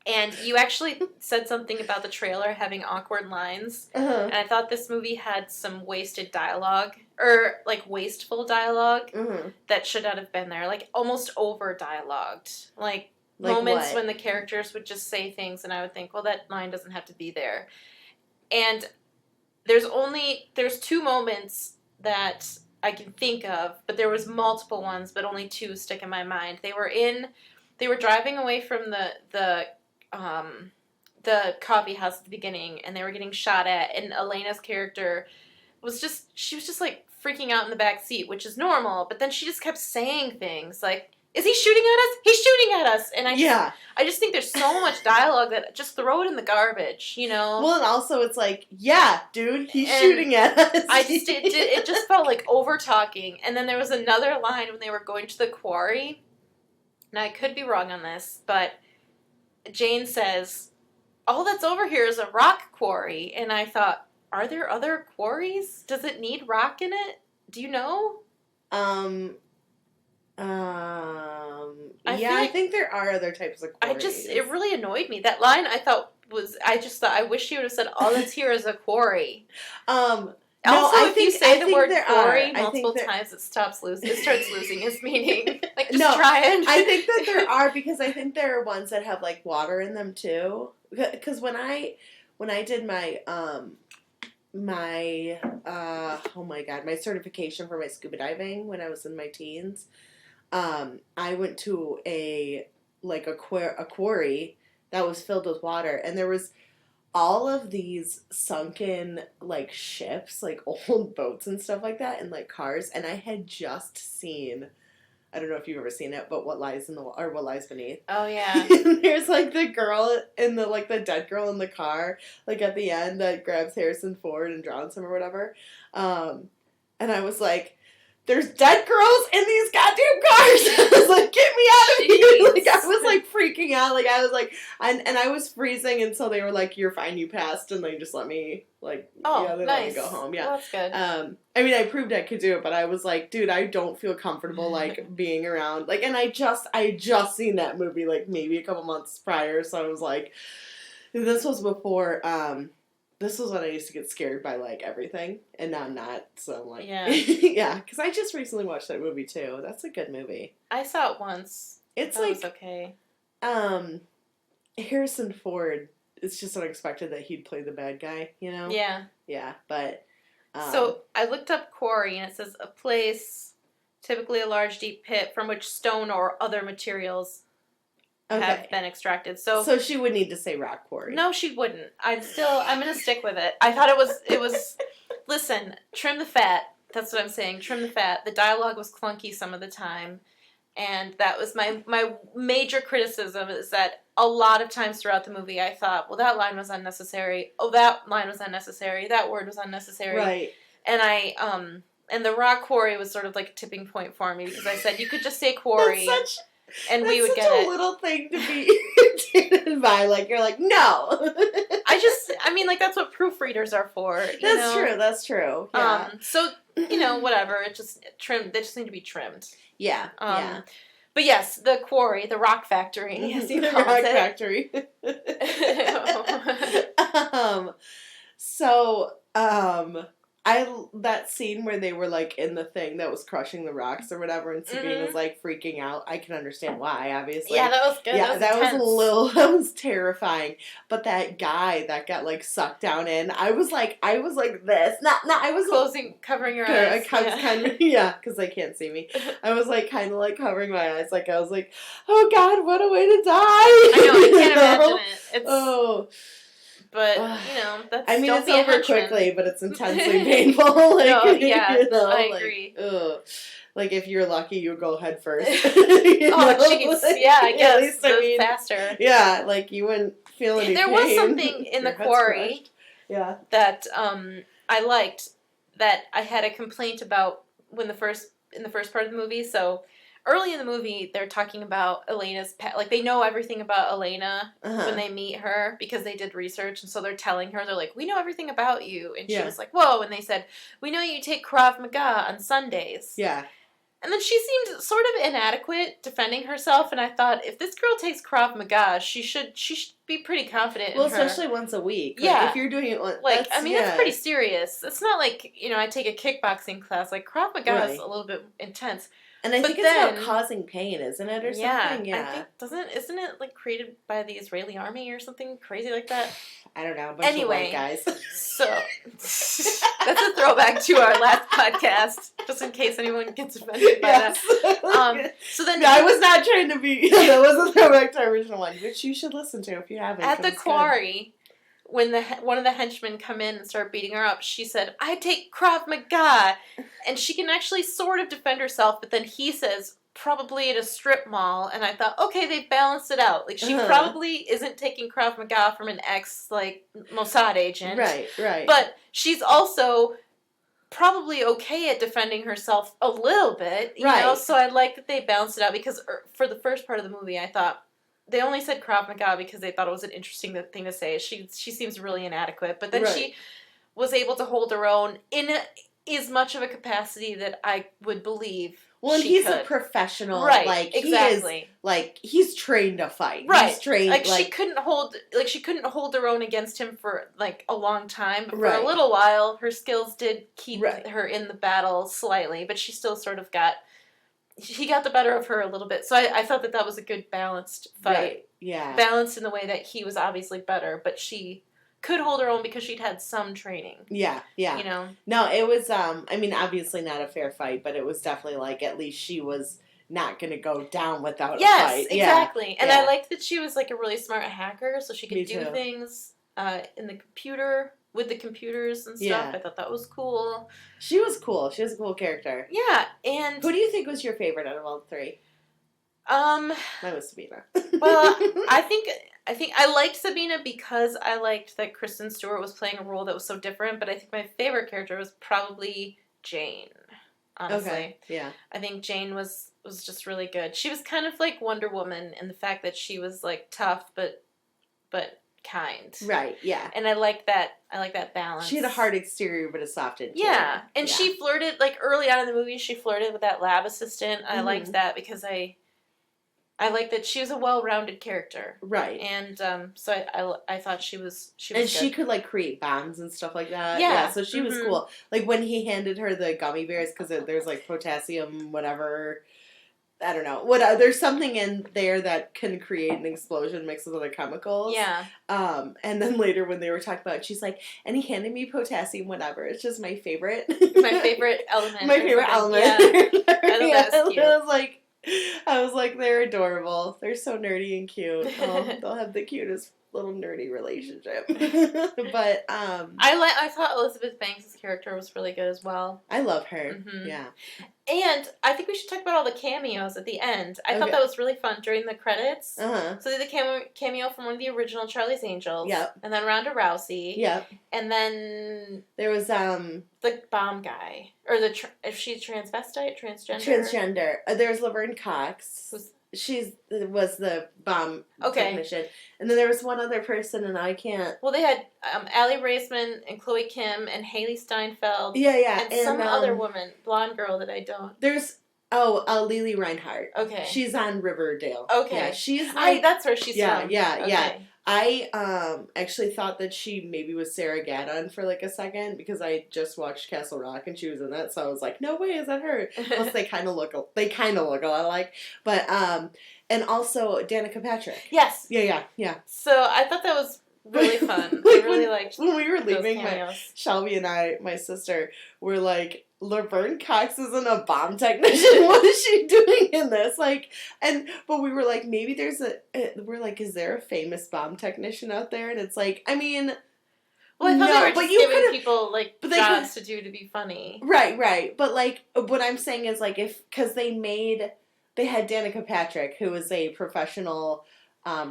And you actually said something about the trailer having awkward lines. Uh-huh. And I thought this movie had some wasted dialogue, or like wasteful dialogue, that should not have been there. Like almost over dialogued. Like moments when the characters would just say things and I would think, well, that line doesn't have to be there. And there's 2 moments that I can think of, but there was multiple ones, but only 2 stick in my mind. They were driving away from the coffee house at the beginning, and they were getting shot at, and Elena's character was just like freaking out in the back seat, which is normal, but then she just kept saying things like, is he shooting at us? He's shooting at us! And I just think there's so much dialogue that just throw it in the garbage, Well, and also it's like, yeah, dude, he's shooting at us. It just felt like over-talking. And then there was another line when they were going to the quarry. Now, I could be wrong on this, but Jane says, all that's over here is a rock quarry. And I thought, are there other quarries? Does it need rock in it? Do you know? I think there are other types of quarries. It really annoyed me. That line I thought I wish she would have said, all that's here is a quarry. If you say the word quarry multiple times, it starts losing its meaning. Like, just try it. I think that there are, because I think there are ones that have, like, water in them, too. Because when I did my, my certification for my scuba diving when I was in my teens, I went to a quarry that was filled with water, and there was all of these sunken, like, ships, like, old boats and stuff like that, and, like, cars, and I had just seen, I don't know if you've ever seen it, but What Lies Beneath. Oh, yeah. There's, like, the girl in the, like, the dead girl in the car, like, at the end that grabs Harrison Ford and drowns him or whatever, and I was like, there's dead girls in these goddamn cars. I was like, get me out of here. Like, I was like freaking out. Like, I was like, and I was freezing until they were like, you're fine, you passed. And they just let me, like, they let me go home. Yeah. Well, that's good. I mean, I proved I could do it, but I was like, dude, I don't feel comfortable, like, being around. Like, and I just seen that movie, like, maybe a couple months prior. So I was like, this was before, this was when I used to get scared by, like, everything, and now I'm not, so I'm like... Yeah. Yeah, because I just recently watched that movie, too. That's a good movie. I saw it once. It was okay. Harrison Ford, it's just unexpected that he'd play the bad guy, Yeah. Yeah, but... So, I looked up quarry, and it says, a place, typically a large deep pit, from which stone or other materials... have been extracted. So she would need to say rock quarry. No, she wouldn't. I'm going to stick with it. I thought it was, listen, trim the fat. That's what I'm saying. Trim the fat. The dialogue was clunky some of the time. And that was my major criticism, is that a lot of times throughout the movie I thought, well, that line was unnecessary. Oh, that line was unnecessary. That word was unnecessary. Right. And and the rock quarry was sort of like a tipping point for me, because I said, you could just say quarry. And we would get such it. a little thing to be irritated by. Like, you're like, no. I mean, like, that's what proofreaders are for. That's true. Yeah. So, whatever. It just trimmed. They just need to be trimmed. Yeah. Yeah. But yes, the quarry, the rock factory, as you The call rock it. factory. So, that scene where they were, like, in the thing that was crushing the rocks or whatever, and Sabine was, like, freaking out. I can understand why, obviously. Yeah, that was good. Yeah, that that was terrifying. But that guy that got, like, sucked down in, I was like this. I was covering your eyes. Because they can't see me. I was, like, kind of, like, covering my eyes. Like, I was like, oh, God, what a way to die. I know, I can't imagine it. But, that's, I mean, don't it's be a over henchman. quickly, but it's intensely painful. Like, No, yeah, I agree. Ugh. Like, if you're lucky, you go head first. Jeez. Yeah, I guess. At least, I mean, faster. Yeah, like, you wouldn't feel any There pain. was something in the Your head's quarry crushed. Yeah. that I liked, that I had a complaint about in the first part of the movie. So early in the movie, they're talking about Elena's pet. Like, they know everything about Elena when they meet her, because they did research, and so they're telling her, they're like, we know everything about you. And she was like, whoa. And they said, we know you take Krav Maga on Sundays. Yeah. And then she seemed sort of inadequate defending herself, and I thought, if this girl takes Krav Maga, she should be pretty confident in her. Well, especially once a week. Like, Yeah. if you're doing it once, that's pretty serious. It's not like, I take a kickboxing class. Like, Krav Maga is Right. a little bit intense. And I But think it's then- about causing pain, isn't it, or something? Yeah. I think, isn't it, like, created by the Israeli army or something crazy like that? I don't know. A bunch of white guys. So, that's a throwback to our last podcast, just in case anyone gets offended by that. So then... I was not trying to be... that was a throwback to our original one, which you should listen to if you haven't. At the it's quarry, when one of the henchmen come in and start beating her up, she said, I take Krav Maga. And she can actually sort of defend herself, but then he says, probably at a strip mall. And I thought, okay, they've balanced it out. Like, she probably isn't taking Krav Maga from an Mossad agent. Right. But she's also probably okay at defending herself a little bit, you know? So I like that they balanced it out, because for the first part of the movie, I thought, they only said Krav Maga because they thought it was an interesting thing to say. She seems really inadequate. But then she was able to hold her own in as much of a capacity that I would believe. Well, and he's a professional. Right, like, exactly. He's trained to fight. Right. He's trained, she couldn't hold her own against him for, like, a long time. But for a little while, her skills did keep her in the battle slightly. But she still sort of he got the better of her a little bit. So I thought that was a good balanced fight. Right. Yeah. Balanced in the way that he was obviously better, but she could hold her own because she'd had some training. Yeah. No, it was, I mean, obviously not a fair fight, but it was definitely, like, at least she was not going to go down without a fight. Yes, exactly. And I liked that she was, like, a really smart hacker, so she could do things in the computer, with the computers and stuff. Yeah. I thought that was cool. She was cool. She was a cool character. Yeah, and... Who do you think was your favorite out of all three? Mine was Sabina. Well, I think I liked Sabina because I liked that Kristen Stewart was playing a role that was so different, but I think my favorite character was probably Jane, honestly. Okay, yeah. I think Jane was just really good. She was kind of like Wonder Woman in the fact that she was, like, tough but kind. Right, yeah. And I like that balance. She had a hard exterior but a soft interior. Yeah, and she flirted, like, early on in the movie, she flirted with that lab assistant. I liked that because I like that she was a well-rounded character. Right. And so I thought she was and good. she could, like, create bombs and stuff like that. Yeah. So she was cool. Like, when he handed her the gummy bears, because there's, like, potassium, whatever, I don't know. There's something in there that can create an explosion mixed with other chemicals. Yeah. And then later when they were talking about it, she's like, and he handed me potassium, whatever. It's just my favorite. My favorite element. My favorite element. Yeah. I thought that was cute. I was like, they're adorable. They're so nerdy and cute. They'll have the cutest little nerdy relationship. But I thought Elizabeth Banks' character was really good as well. I love her. Mhm. Yeah. And I think we should talk about all the cameos at the end. I thought Okay. that was really fun during the credits. Uh-huh. So they had the cameo from one of the original Charlie's Angels. Yep. And then Ronda Rousey. Yep. And then There was the bomb guy. Or if she's transvestite, transgender. transgender. There's Laverne Cox. Who's- was the bomb technician. And then there was one other person, and I can't. Well, they had Aly Raisman and Chloe Kim and Haley Steinfeld. Yeah. And some other woman, blonde girl that I don't. There's Lily Reinhart. Okay. She's on Riverdale. Okay. Yeah, she's like. That's where she's Yeah, from. yeah, Okay. yeah. I actually thought that she maybe was Sarah Gadon for like a second because I just watched Castle Rock and she was in that, so I was like, no way, is that her? Plus they kind of look a lot alike. But and also Danica Patrick. Yes. Yeah. So I thought that was really fun. Like I really liked when we were those leaving. cameos. Shelby and my sister, were like, Laverne Cox isn't a bomb technician. What is she doing in this? But we were like, maybe there's we're like, is there a famous bomb technician out there? And it's like, I mean, Well, I thought they were but just you giving could've- people like but they jobs to do to be funny. right. But like, what I'm saying is like, because they had Danica Patrick, who was a professional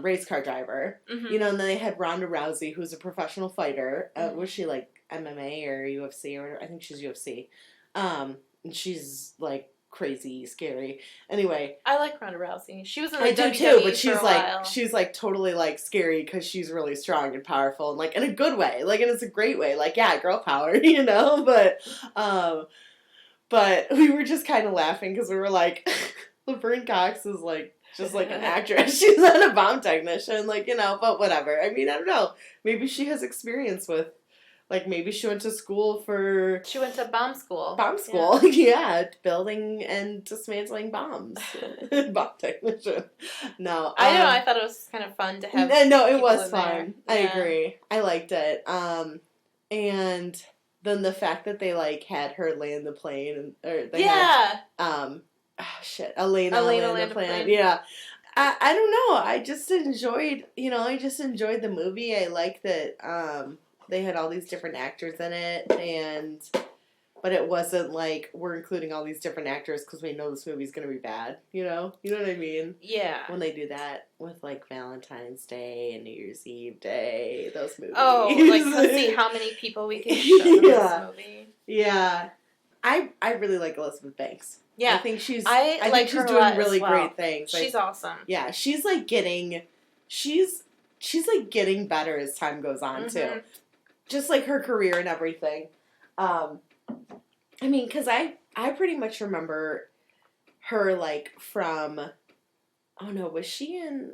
race car driver, Mm-hmm. you know, and then they had Ronda Rousey, who's a professional fighter. Mhm. Was she like MMA or UFC or whatever? I think she's UFC. And she's like crazy, scary. Anyway, I like Ronda Rousey. She was in the I do WWE too, but for a while. she's like totally like scary because she's really strong and powerful and like in a good way, like, and it's a great way, like, yeah, girl power, you know. But we were just kind of laughing because we were like, Laverne Cox is like just like an actress. She's not a bomb technician, like, you know. But whatever. I mean, I don't know. Maybe she has experience with. Like, maybe she went to school for... She went to bomb school. Bomb school, yeah. Building and dismantling bombs. Bomb technician. No. I don't know, I thought it was kind of fun to have No, it people was in there. fun. I Yeah. agree. I liked it. And then the fact that they, like, had her land the plane. Or they had, Elena land the plane. Yeah. I don't know. I just enjoyed the movie. I like that, they had all these different actors in it, but it wasn't like we're including all these different actors because we know this movie's gonna be bad. You know what I mean? Yeah. When they do that with like Valentine's Day and New Year's Eve Day, those movies. Oh, like let's see how many people we can show in Yeah. this movie. Yeah, I really like Elizabeth Banks. Yeah. I think she's I think like she's her a doing lot as really well. great things. She's awesome. Yeah, she's like getting better as time goes on too. Mhm. Just like her career and everything. I mean, because I pretty much remember her like from. Oh no, was she in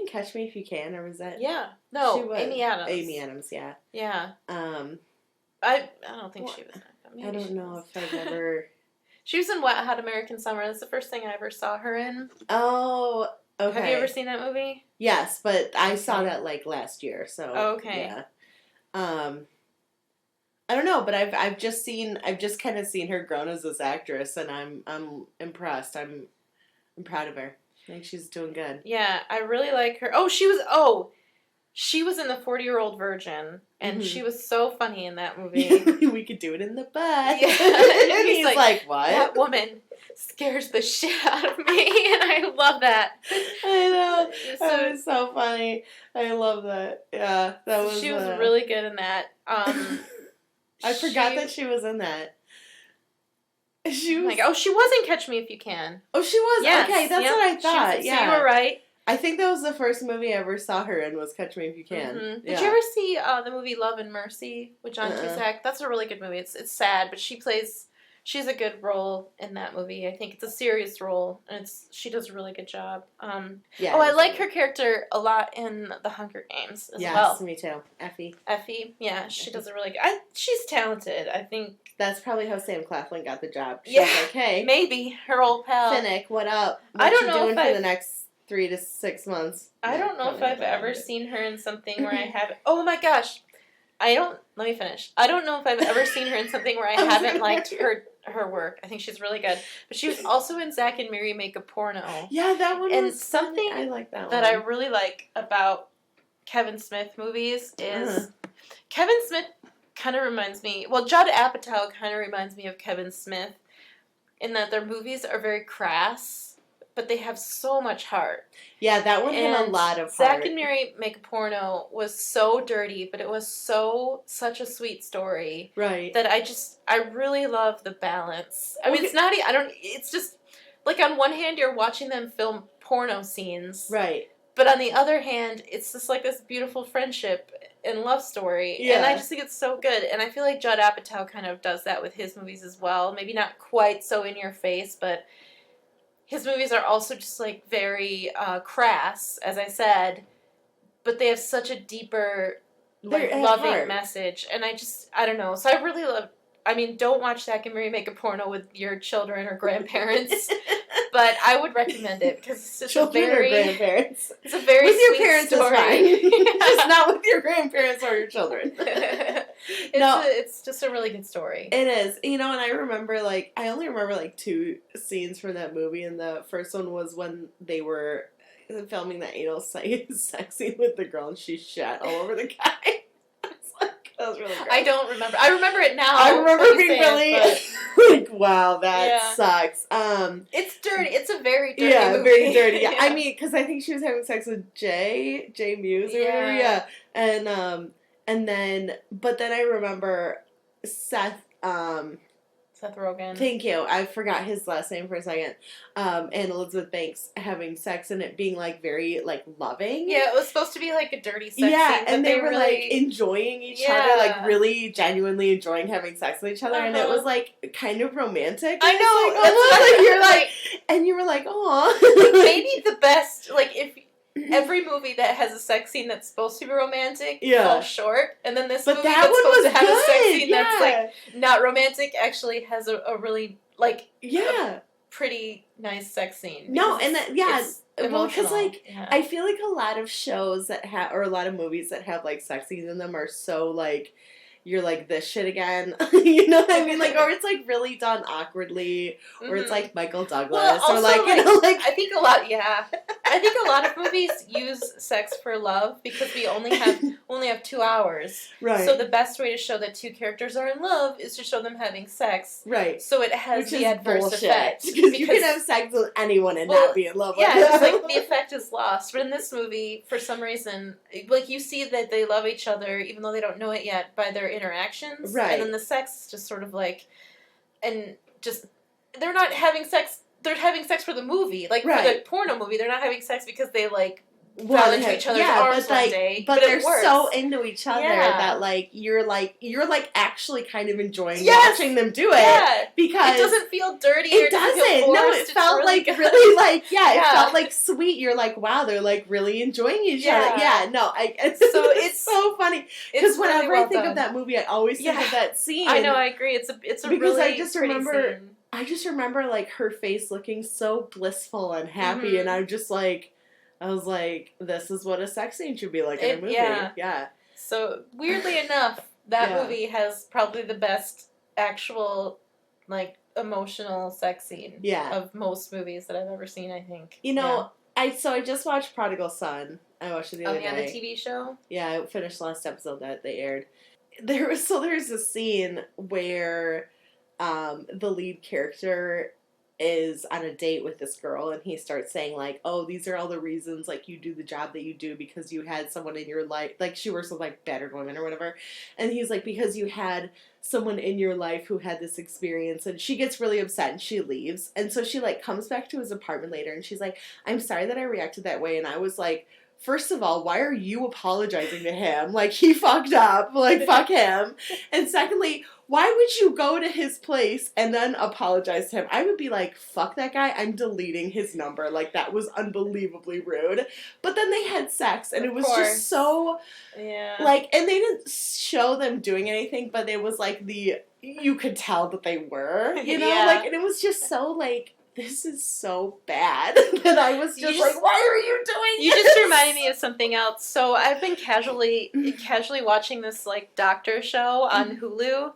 Catch Me If You Can, or was that? Yeah. She No, was. Amy Adams. Amy Adams, yeah. Yeah. I I don't think she was in that. but maybe don't she know was. if I've ever. She was in Wet Hot American Summer. That's the first thing I ever saw her in. Oh, okay. Have you ever seen that movie? Yes, but I saw Okay. that like last year, so. Oh, okay. Yeah. I don't know, but I've just kind of seen her grown as this actress, and I'm impressed. I'm proud of her. I think she's doing good. Yeah, I really like her. She was in The 40-Year-Old Virgin, and Mhm. she was so funny in that movie. We could do it in the butt. Yeah. And he's He's like, what? That woman scares the shit out of me, and I love that. I know. So That was so funny. I love that. Yeah, that was. she was really good in that. I forgot that she was in that. She was. She was in Catch Me If You Can. Oh, she was. Yes, Okay, that's yep, what I she was- thought. So Yeah, you were right. I think that was the first movie I ever saw her in was Catch Me If You Can. Mhm. Yeah. Did you ever see the movie Love and Mercy with John Uh-uh. Cusack? That's a really good movie. It's sad, but she's a good role in that movie. I think it's a serious role, and she does a really good job. Yeah. I like her character a lot in The Hunger Games as Yes, well. me too. Effie. Effie, yeah, she does a really good. She's talented. I think That's probably how Sam Claflin got the job. She Yeah. was like, hey, maybe her old pal. Finnick, what up? What I don't you know doing if for I've- the next 3 to 6 months? I don't know if I've ever seen her in something where I haven't. Oh my gosh, let me finish. I don't know if I've ever seen her in something where I I'm haven't sorry. liked her work. I think she's really good. But she was also in Zack and Miri Make a Porno. Yeah, that one And was something funny. I like that That one. I really like about Kevin Smith movies is Uh-huh. Kevin Smith kind of reminds me. Well, Judd Apatow kind of reminds me of Kevin Smith in that their movies are very crass, but they have so much heart. Yeah, that one had a And lot of Zack heart. and Mary Make a Porno was so dirty, but it was such a sweet story Right. that I really love the balance. I mean, Okay. it's not, it's just, like, on one hand, you're watching them film porno scenes, Right. but on the other hand, it's just like this beautiful friendship and love story. Yeah. And I just think it's so good. And I feel like Judd Apatow kind of does that with his movies as well. Maybe not quite so in your face, but his movies are also just like very crass, as I said, but they have such a deeper, like, They have loving heart. message. And I don't know. So I really love, I mean, don't watch Zack and Mary Make a Porno with your children or grandparents, but I would recommend it because it's just Children a very, or grandparents? it's a very With your sweet parents story. is fine. Just not with your grandparents or your children. It's just a really good story. It is. You know, and I remember, like, I only remember, like, 2 scenes from that movie, and the first one was when they were filming the anal sex scene with the girl, and she shat all over the guy. It's like, that was really gross. I don't remember. I remember it now. I remember when you being say it, really, like, wow, that Yeah. sucks. it's dirty. It's a very dirty Yeah, movie. very dirty. Yeah. I mean, because I think she was having sex with Jay Muse or whatever. Yeah. Yeah, and then, but then I remember Seth. Seth Rogen. Thank you. I forgot his last name for a second. And Elizabeth Banks having sex and it being like very like loving. Yeah, it was supposed to be like a dirty sex Yeah, scene, but and they were really, like enjoying each Yeah. other, like really genuinely enjoying having sex with each other, and it Uh-huh. was like kind of romantic. I And know. it's like, That's oh, what like, you're I'm like, and you were like, oh, maybe the best. Like if every movie that has a sex scene that's supposed to be romantic Yeah. falls short, and then this but movie that that's one supposed was to have good. a sex scene yeah. that's like not romantic actually has a really like yeah. pretty nice sex scene. No, because and that, yeah, it's well, because emotional. like Yeah. I feel like a lot of shows that have, or a lot of movies that have like sex scenes in them are so like, you're like this shit again, you know what I mean? Like, or it's like really done awkwardly, or it's Mhm. like Michael Douglas, Well, or also, like you know, like I think a lot of movies use sex for love because we only have 2 hours. right, So the best way to show that two characters are in love is to show them having sex. right. So it has Which the is adverse bullshit. effect. Because you can have sex with anyone and Well, not be in love yeah, with it's them. like the effect is lost. But in this movie, for some reason, like you see that they love each other even though they don't know it yet by their interactions. Right. And then the sex is just sort of like, and just, they're not having sex. They're having sex for the movie, like for Right. the porno movie. They're not having sex because they like Well, fell into each other's arms but one like, day. but it they're works. so into each other Yeah. that like you're actually kind of enjoying Yes! watching them do it Yeah, because it doesn't feel dirty. It or doesn't. doesn't. Feel No, forced. it It's felt really like good. really like it Yeah. felt like sweet. You're like, wow, they're like really enjoying each Yeah. other. Yeah, no, it's So it's so funny because It's really whenever well I think done. of that movie, I always think Yeah. of that scene. I know, I agree. It's a Because really I just pretty remember- scene. I just remember like her face looking so blissful and happy, Mhm. and I was like, this is what a sex scene should be like in a movie. Yeah. So weirdly enough, that Yeah. movie has probably the best actual like emotional sex scene Yeah. of most movies that I've ever seen. I think. You know, I just watched Prodigal Son. I watched it the other the day. TV show. Yeah, I finished the last episode that they aired. There's a scene where the lead character is on a date with this girl and he starts saying like, oh, these are all the reasons like you do the job that you do because you had someone in your life, like she works with like battered women or whatever, and he's like, because you had someone in your life who had this experience, and she gets really upset and she leaves, and so she like comes back to his apartment later and she's like, I'm sorry that I reacted that way, and I was like, first of all, why are you apologizing to him? Like, he fucked up. Like, fuck him. And secondly, why would you go to his place and then apologize to him? I would be like, fuck that guy. I'm deleting his number. Like, that was unbelievably rude. But then they had sex, and it was course. just so, Yeah. like, and they didn't show them doing anything, but it was like you could tell that they were, you know? Yeah. Like, and it was just so, like, this is so bad that I was just just- like, why are you doing You this? just reminded me of something else. So I've been casually watching this like doctor show on Hulu,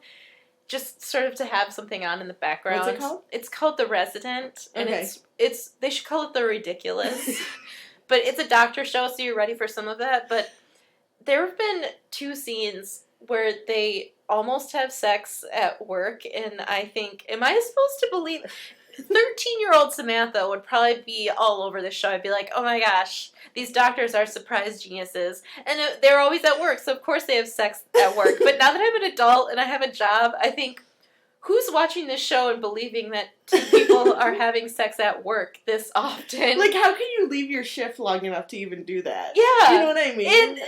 just sort of to have something on in the background. What's it called? It's called The Resident, and Okay. it's they should call it The Ridiculous, but it's a doctor show, so you're ready for some of that. But there have been 2 scenes where they almost have sex at work, and I think, am I supposed to believe 13-year-old Samantha would probably be all over the show. I'd be like, oh my gosh, these doctors are surprise geniuses. And they're always at work, so of course they have sex at work. But now that I'm an adult and I have a job, I think, who's watching this show and believing that 2 people are having sex at work this often? Like, how can you leave your shift long enough to even do that? Yeah. You know what I mean? And,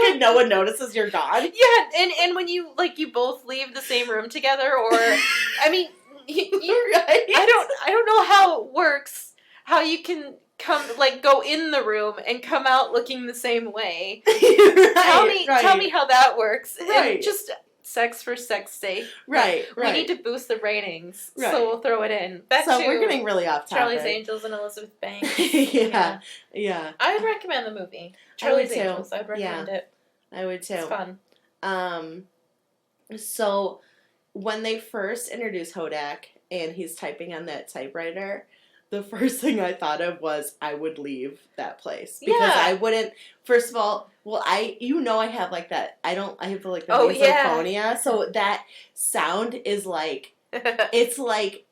and no one notices you're gone? Yeah, and when you both leave the same room together, or, I mean... Right? I don't know how it works. How you can go in the room and come out looking the same way. Right, tell me how that works. Right. And just sex for sex sake. Right. We need to boost the ratings, Right. so we'll throw it in. Back so to we're getting really off topic. Charlie's Angels and Elizabeth Banks. Yeah. I would recommend the movie. I would Charlie's too. Angels. I'd recommend it. I would too. It's fun. So when they first introduced Hodak and he's typing on that typewriter, the first thing I thought of was I would leave that place because I wouldn't. First of all, I have like that. I have like the misophonia, so that sound is like it's like,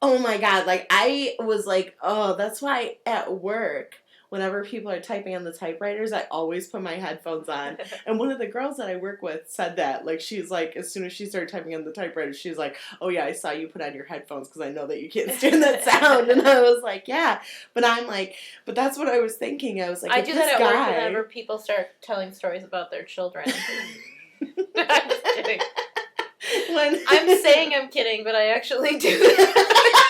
oh my god! Like I was like, oh, that's why at work, whenever people are typing on the typewriters, I always put my headphones on. And one of the girls that I work with said that. Like, she's like, as soon as she started typing on the typewriter, she's like, oh yeah, I saw you put on your headphones because I know that you can't stand that sound. And I was like, yeah. But I'm like, but that's what I was thinking. I was like, I do that at work whenever people start telling stories about their children. I'm just kidding. I'm saying I'm kidding, but I actually do that.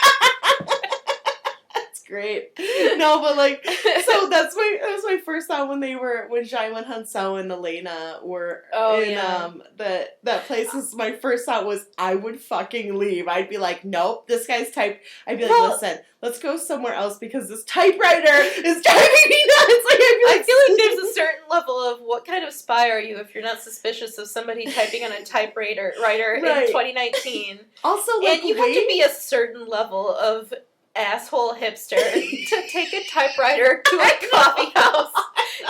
Great. No, but like, so that was my first thought when Jaimon Hanso and Elena were that place. My first thought was I would fucking leave. I'd be like, nope, this guy's I'd be like, listen, let's go somewhere else because this typewriter is driving me nuts. Like, I feel like there's a certain level of what kind of spy are you if you're not suspicious of somebody typing on a typewriter in 2019. Also, like, and you have to be a certain level of asshole hipster to take a typewriter to a coffee house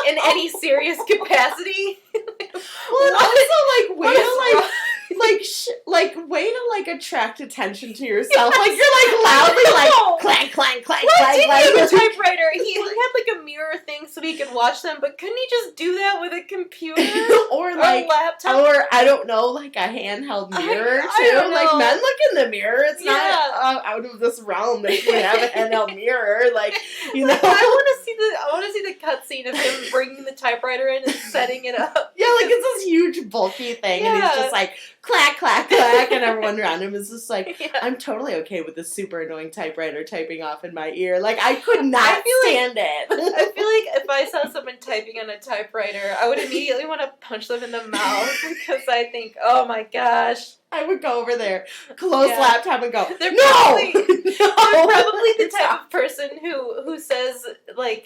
in any serious capacity. Well, and also, way to attract attention to yourself. Like, you're loudly clank, clank, clank, well, clank. Didn't he have a typewriter? He had a mirror thing so he could watch them, but couldn't he just do that with a computer or a laptop? Or I don't know, a handheld mirror too. I don't know. Men look in the mirror. It's not out of this realm that you have a handheld mirror. I want to see the cutscene of him bringing the typewriter in and setting it up. Yeah, it's this huge bulky thing, and he's just like clack, clack, clack, and everyone around him is just like, I'm totally okay with this super annoying typewriter typing off in my ear. Like, I could not stand it. I feel like if I saw someone typing on a typewriter, I would immediately want to punch them in the mouth because I think, oh my gosh. I would go over there, close laptop, and go, they're no! They're probably the type of person who says,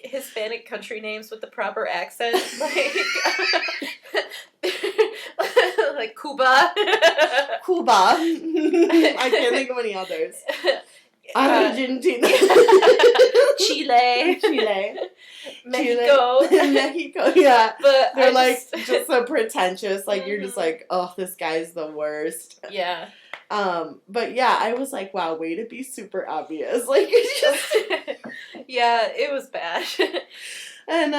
Hispanic country names with the proper accent. Like Cuba. Cuba. I can't think of any others. Argentina. Chile. Mexico. Mexico, yeah. But they're just so pretentious. You're just like, oh, this guy's the worst. Yeah. But yeah, I was like, wow, way to be super obvious. It's just yeah, it was bad. And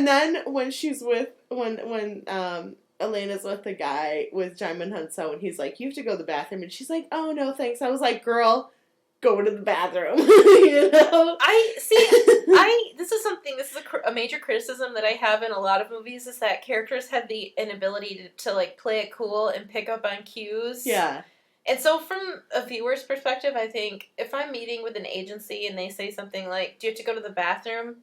then when she's when Elena's with the guy with Jaimon Hanso and he's like, you have to go to the bathroom, and she's like, oh no, thanks. I was like, girl, go to the bathroom. You know? This is a major criticism that I have in a lot of movies is that characters have the inability to play it cool and pick up on cues. Yeah. And so from a viewer's perspective, I think if I'm meeting with an agency and they say something like, do you have to go to the bathroom?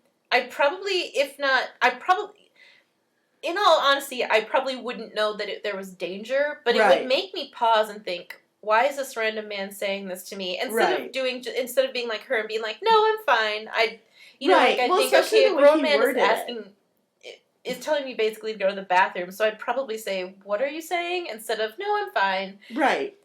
In all honesty, I probably wouldn't know that there was danger, but it would make me pause and think, why is this random man saying this to me? Instead of being like her and being like, no, I'm fine. I think, okay, a grown man is telling me basically to go to the bathroom, so I'd probably say, what are you saying? Instead of, no, I'm fine. Right.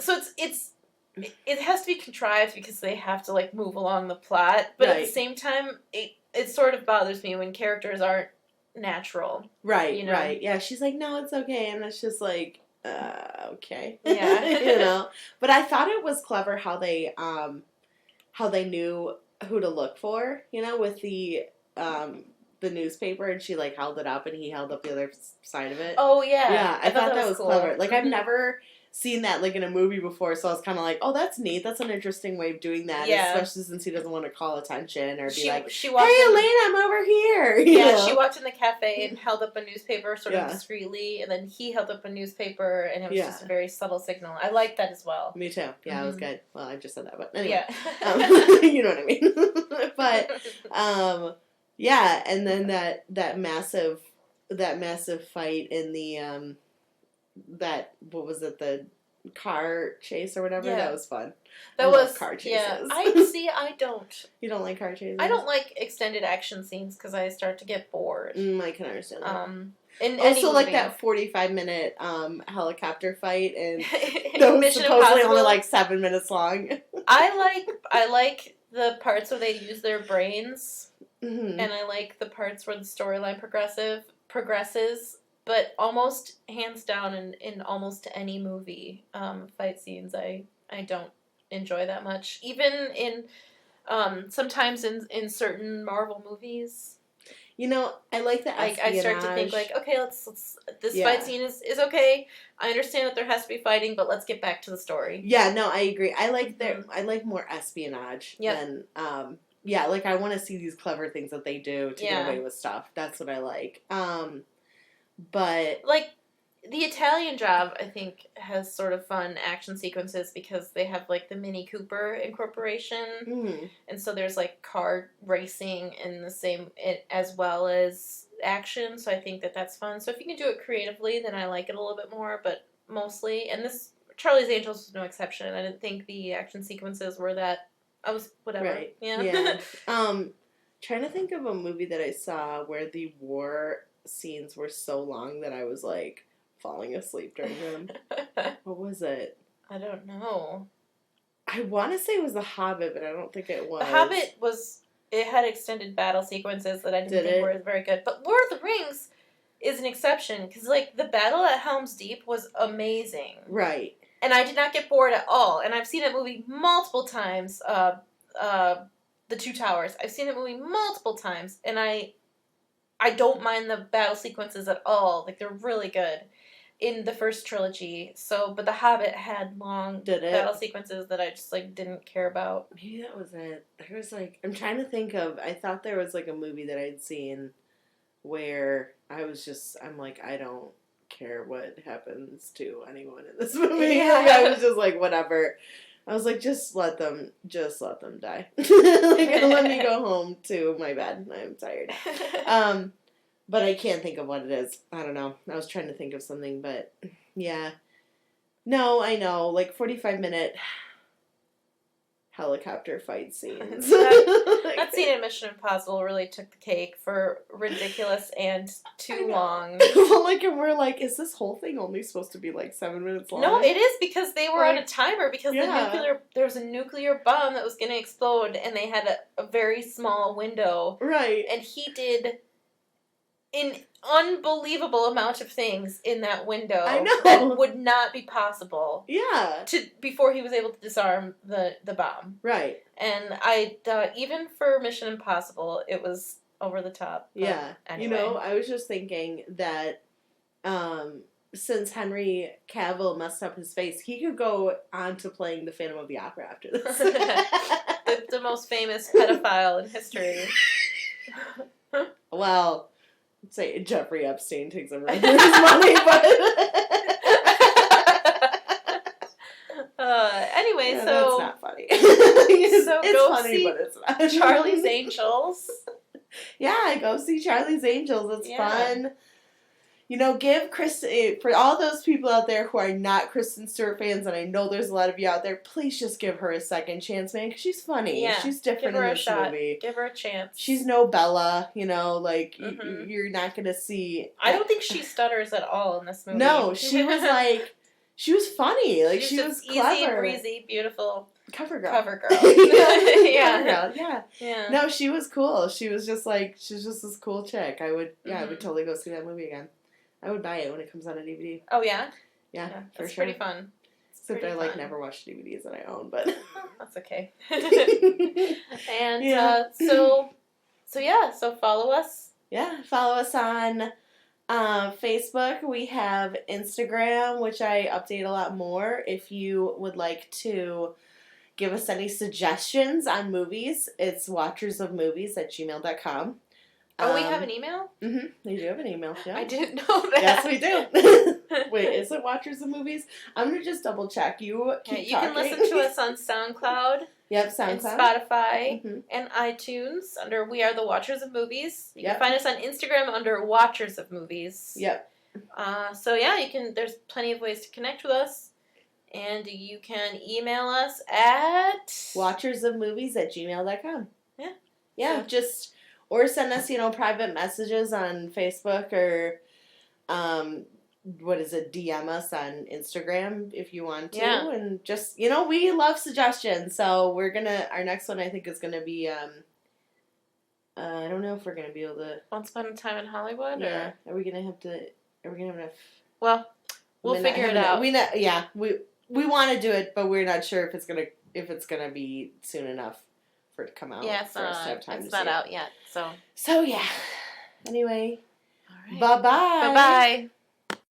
So it has to be contrived because they have to move along the plot, but at the same time, it sort of bothers me when characters aren't natural. Right, you know? right. Yeah, she's like, no, it's okay. And it's just like, okay. Yeah. You know? But I thought it was clever how they knew who to look for, you know, with the newspaper, and she like held it up and he held up the other side of it. Oh yeah. Yeah, I thought that was cool. clever. Like I've Mhm. never seen that like in a movie before, so I was kind of like, oh, that's neat. That's an interesting way of doing that, Yeah. especially since he doesn't want to call attention or be like, she hey, walked in, Elaine, I'm over here. You Yeah, know? she walked in the cafe and held up a newspaper sort of Yeah. discreetly, and then he held up a newspaper, and it was Yeah. just a very subtle signal. I liked that as well. Me too. Yeah, it was Mhm. good. Well, I just said that, but anyway. Yeah. You know what I mean? But yeah, and then that massive fight in the that, what was it, the car chase or whatever? Yeah. That was fun. That I love was car Yeah, chases. I don't. You don't like car chases? I don't like extended action scenes because I start to get bored. I can understand that. In Also, any like movie. that 45-minute helicopter fight, and In that was Mission supposedly only Impossible. like 7 minutes long. I like the parts where they use their brains, Mhm. and I like the parts where the storyline progresses. But almost hands down in almost any movie, fight scenes I don't enjoy that much. Even in sometimes in certain Marvel movies. You know, I like the Like espionage. I start to think like, okay, let's this Yeah. fight scene is okay. I understand that there has to be fighting, but let's get back to the story. Yeah, no, I agree. I like Mhm. I like more espionage Yep. than yeah, like I want to see these clever things that they do to Yeah. get away with stuff. That's what I like. But Like the Italian Job, I think, has sort of fun action sequences because they have like the Mini Cooper incorporation. mhm. And so there's like car racing in the same as well as action. So I think that that's fun. So if you can do it creatively, then I like it a little bit more. But mostly, and this Charlie's Angels was no exception. I didn't think the action sequences were that. I was whatever. Right. Yeah. Yeah. Trying to think of a movie that I saw where the war scenes were so long that I was like falling asleep during them. What was it? I don't know. I want to say it was The Hobbit, but I don't think it was. The Hobbit it had extended battle sequences that I didn't Did think it? were very good. But Lord of the Rings is an exception because like the battle at Helm's Deep was amazing. Right. And I did not get bored at all. And I've seen that movie multiple times. The Two Towers. I've seen that movie multiple times, and I don't mind the battle sequences at all. Like they're really good in the first trilogy. So, but The Hobbit had long Did it? battle sequences that I just like didn't care about. Maybe that was it. There was like, I'm trying to think of, I thought there was like a movie that I'd seen where I'm like, I don't care what happens to anyone in this movie. Yeah. Like, I was just like, whatever. I was like, just let them die. Like, let me go home to my bed. I'm tired. But I can't think of what it is. I don't know. I was trying to think of something, but yeah. No, I know. Like 45-minute helicopter fight scenes. That scene in Mission Impossible really took the cake for ridiculous and too long. Well, like, and we're like, is this whole thing only supposed to be like 7 minutes long? No, it is because they were on a Like, timer because yeah. there was a nuclear bomb that was going to explode and they had a very small window Right. and he did an unbelievable amount of things in that window I know. that would not be possible Yeah. before he was able to disarm the bomb. Right. And I thought even for Mission Impossible, it was over the top. But Yeah. Anyway. You know, I was just thinking that since Henry Cavill messed up his face, he could go on to playing the Phantom of the Opera after this. the most famous pedophile in history. Well, I'd say Jeffrey Epstein takes over his money, but Anyway, yeah, so that's not funny. it's go funny, see but it's not. Charlie's Angels. Yeah, go see Charlie's Angels. It's Yeah. fun. You know, give Kristen, for all those people out there who are not Kristen Stewart fans, and I know there's a lot of you out there, please just give her a second chance, man, because she's funny. Yeah, She's Give different her in a this shot. movie. Give her a chance. She's no Bella, you know, like, Mhm. you're not going to see... I don't think she stutters at all in this movie. No, she was like, she was funny. Like, She's she just was clever. easy, breezy, beautiful. Cover girl. Cover girl. Yeah. Cover girl, yeah. Yeah. No, she was cool. She was just this cool chick. I would totally go see that movie again. I would buy it when it comes out on DVD. Oh, yeah? Yeah, for it's sure. pretty fun. Except I never watch DVDs that I own, but that's okay. And so follow us. Yeah, follow us on Facebook. We have Instagram, which I update a lot more. If you would like to give us any suggestions on movies, it's watchersofmovies@gmail.com. Oh, we have an email? Mm-hmm. We do have an email. Yeah. I didn't know that. Yes, we do. Wait, is it Watchers of Movies? I'm going to just double check. You keep you can listen to us on SoundCloud. Yep, SoundCloud. And Spotify Mm-hmm. and iTunes under We Are the Watchers of Movies. You Yep. can find us on Instagram under Watchers of Movies. Yep. So yeah, there's plenty of ways to connect with us. And you can email us at watchersofmovies@gmail.com. Yeah. Yeah, or send us, private messages on Facebook or DM us on Instagram if you want to. Yeah. And just, we love suggestions. So our next one I think is gonna be I don't know if we're gonna be able to. Once Upon a Time in Hollywood. Yeah. Are we gonna have enough? Well, we'll figure it out. We want to do it, but we're not sure if it's gonna be soon enough for it to come out. Yeah, it's not out yet. So yeah. Anyway, all right. bye bye. Bye bye.